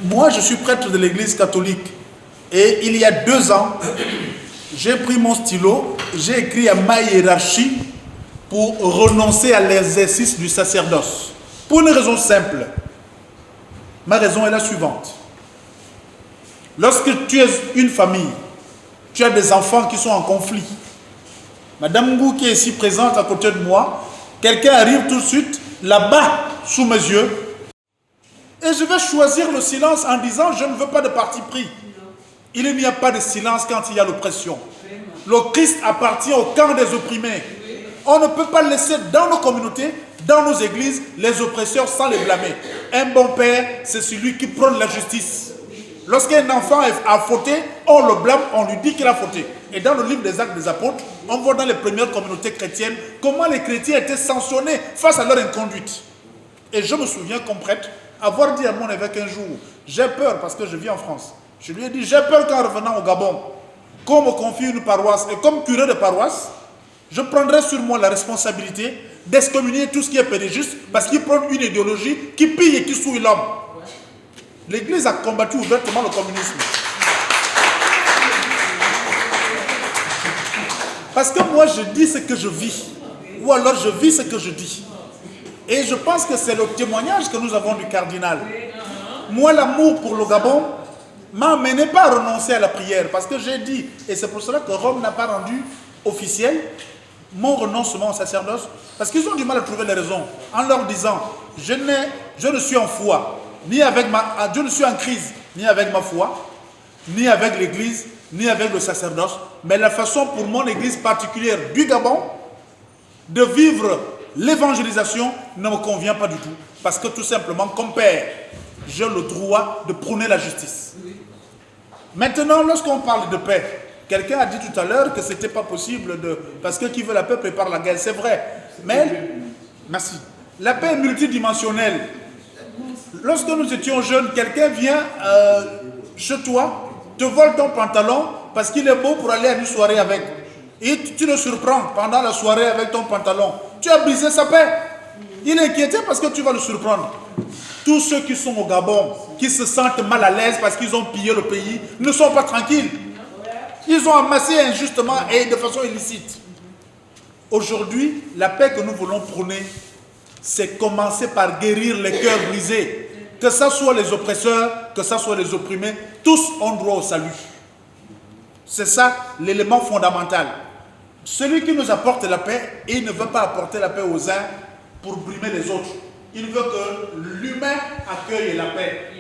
Moi, je suis prêtre de l'Église catholique et il y a 2 ans, j'ai pris mon stylo, j'ai écrit à ma hiérarchie pour renoncer à l'exercice du sacerdoce. Pour une raison simple. Ma raison est la suivante. Lorsque tu es une famille, tu as des enfants qui sont en conflit. Madame Ngou qui est ici présente à côté de moi, quelqu'un arrive tout de suite là-bas sous mes yeux et je vais choisir le silence en disant je ne veux pas de parti pris. Il n'y a pas de silence quand il y a l'oppression. Le Christ appartient au camp des opprimés. On ne peut pas laisser dans nos communautés, dans nos églises, les oppresseurs sans les blâmer. Un bon père, c'est celui qui prône la justice. Lorsqu'un enfant a fauté, on le blâme, on lui dit qu'il a fauté. Et dans le livre des Actes des Apôtres, on voit dans les premières communautés chrétiennes comment les chrétiens étaient sanctionnés face à leur inconduite. Et je me souviens comme prêtre, avoir dit à mon évêque un jour, j'ai peur parce que je vis en France. Je lui ai dit, j'ai peur qu'en revenant au Gabon, qu'on me confie une paroisse, et comme curé de paroisse, je prendrai sur moi la responsabilité d'excommunier tout ce qui est pédéguste parce qu'ils prennent une idéologie qui pille et qui souille l'homme. L'Église a combattu ouvertement le communisme. Parce que moi, je dis ce que je vis. Ou alors, je vis ce que je dis. Et je pense que c'est le témoignage que nous avons du cardinal. Moi, l'amour pour le Gabon m'a amené pas à renoncer à la prière. Parce que j'ai dit, et c'est pour cela que Rome n'a pas rendu officiel mon renoncement au sacerdoce. Parce qu'ils ont du mal à trouver les raisons. En leur disant, je ne suis en foi. Je ne suis en crise, ni avec ma foi, ni avec l'Église, ni avec le sacerdoce, mais la façon pour mon Église particulière du Gabon de vivre l'évangélisation ne me convient pas du tout. Parce que tout simplement, comme père, j'ai le droit de prôner la justice. Maintenant, lorsqu'on parle de paix, quelqu'un a dit tout à l'heure que ce n'était pas possible parce que qui veut la paix prépare la guerre. C'est vrai. Mais, merci. La paix est multidimensionnelle. Lorsque nous étions jeunes, quelqu'un vient chez toi, te vole ton pantalon parce qu'il est beau pour aller à une soirée avec. Et tu le surprends pendant la soirée avec ton pantalon. Tu as brisé sa paix. Il est inquiété parce que tu vas le surprendre. Tous ceux qui sont au Gabon, qui se sentent mal à l'aise parce qu'ils ont pillé le pays, ne sont pas tranquilles. Ils ont amassé injustement et de façon illicite. Aujourd'hui, la paix que nous voulons prôner, c'est commencer par guérir les cœurs brisés. Que ce soit les oppresseurs, que ce soit les opprimés, tous ont droit au salut. C'est ça l'élément fondamental. Celui qui nous apporte la paix, il ne veut pas apporter la paix aux uns pour brimer les autres. Il veut que l'humain accueille la paix.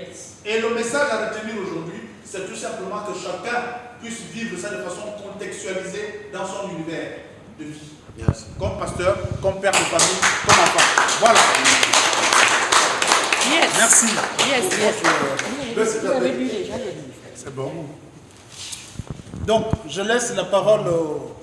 Et le message à retenir aujourd'hui, c'est tout simplement que chacun puisse vivre ça de façon contextualisée dans son univers de vie. Yes. Comme pasteur, comme père de famille, comme enfant. Voilà. Yes. Merci. Yes. C'est bon. Donc, je laisse la parole au...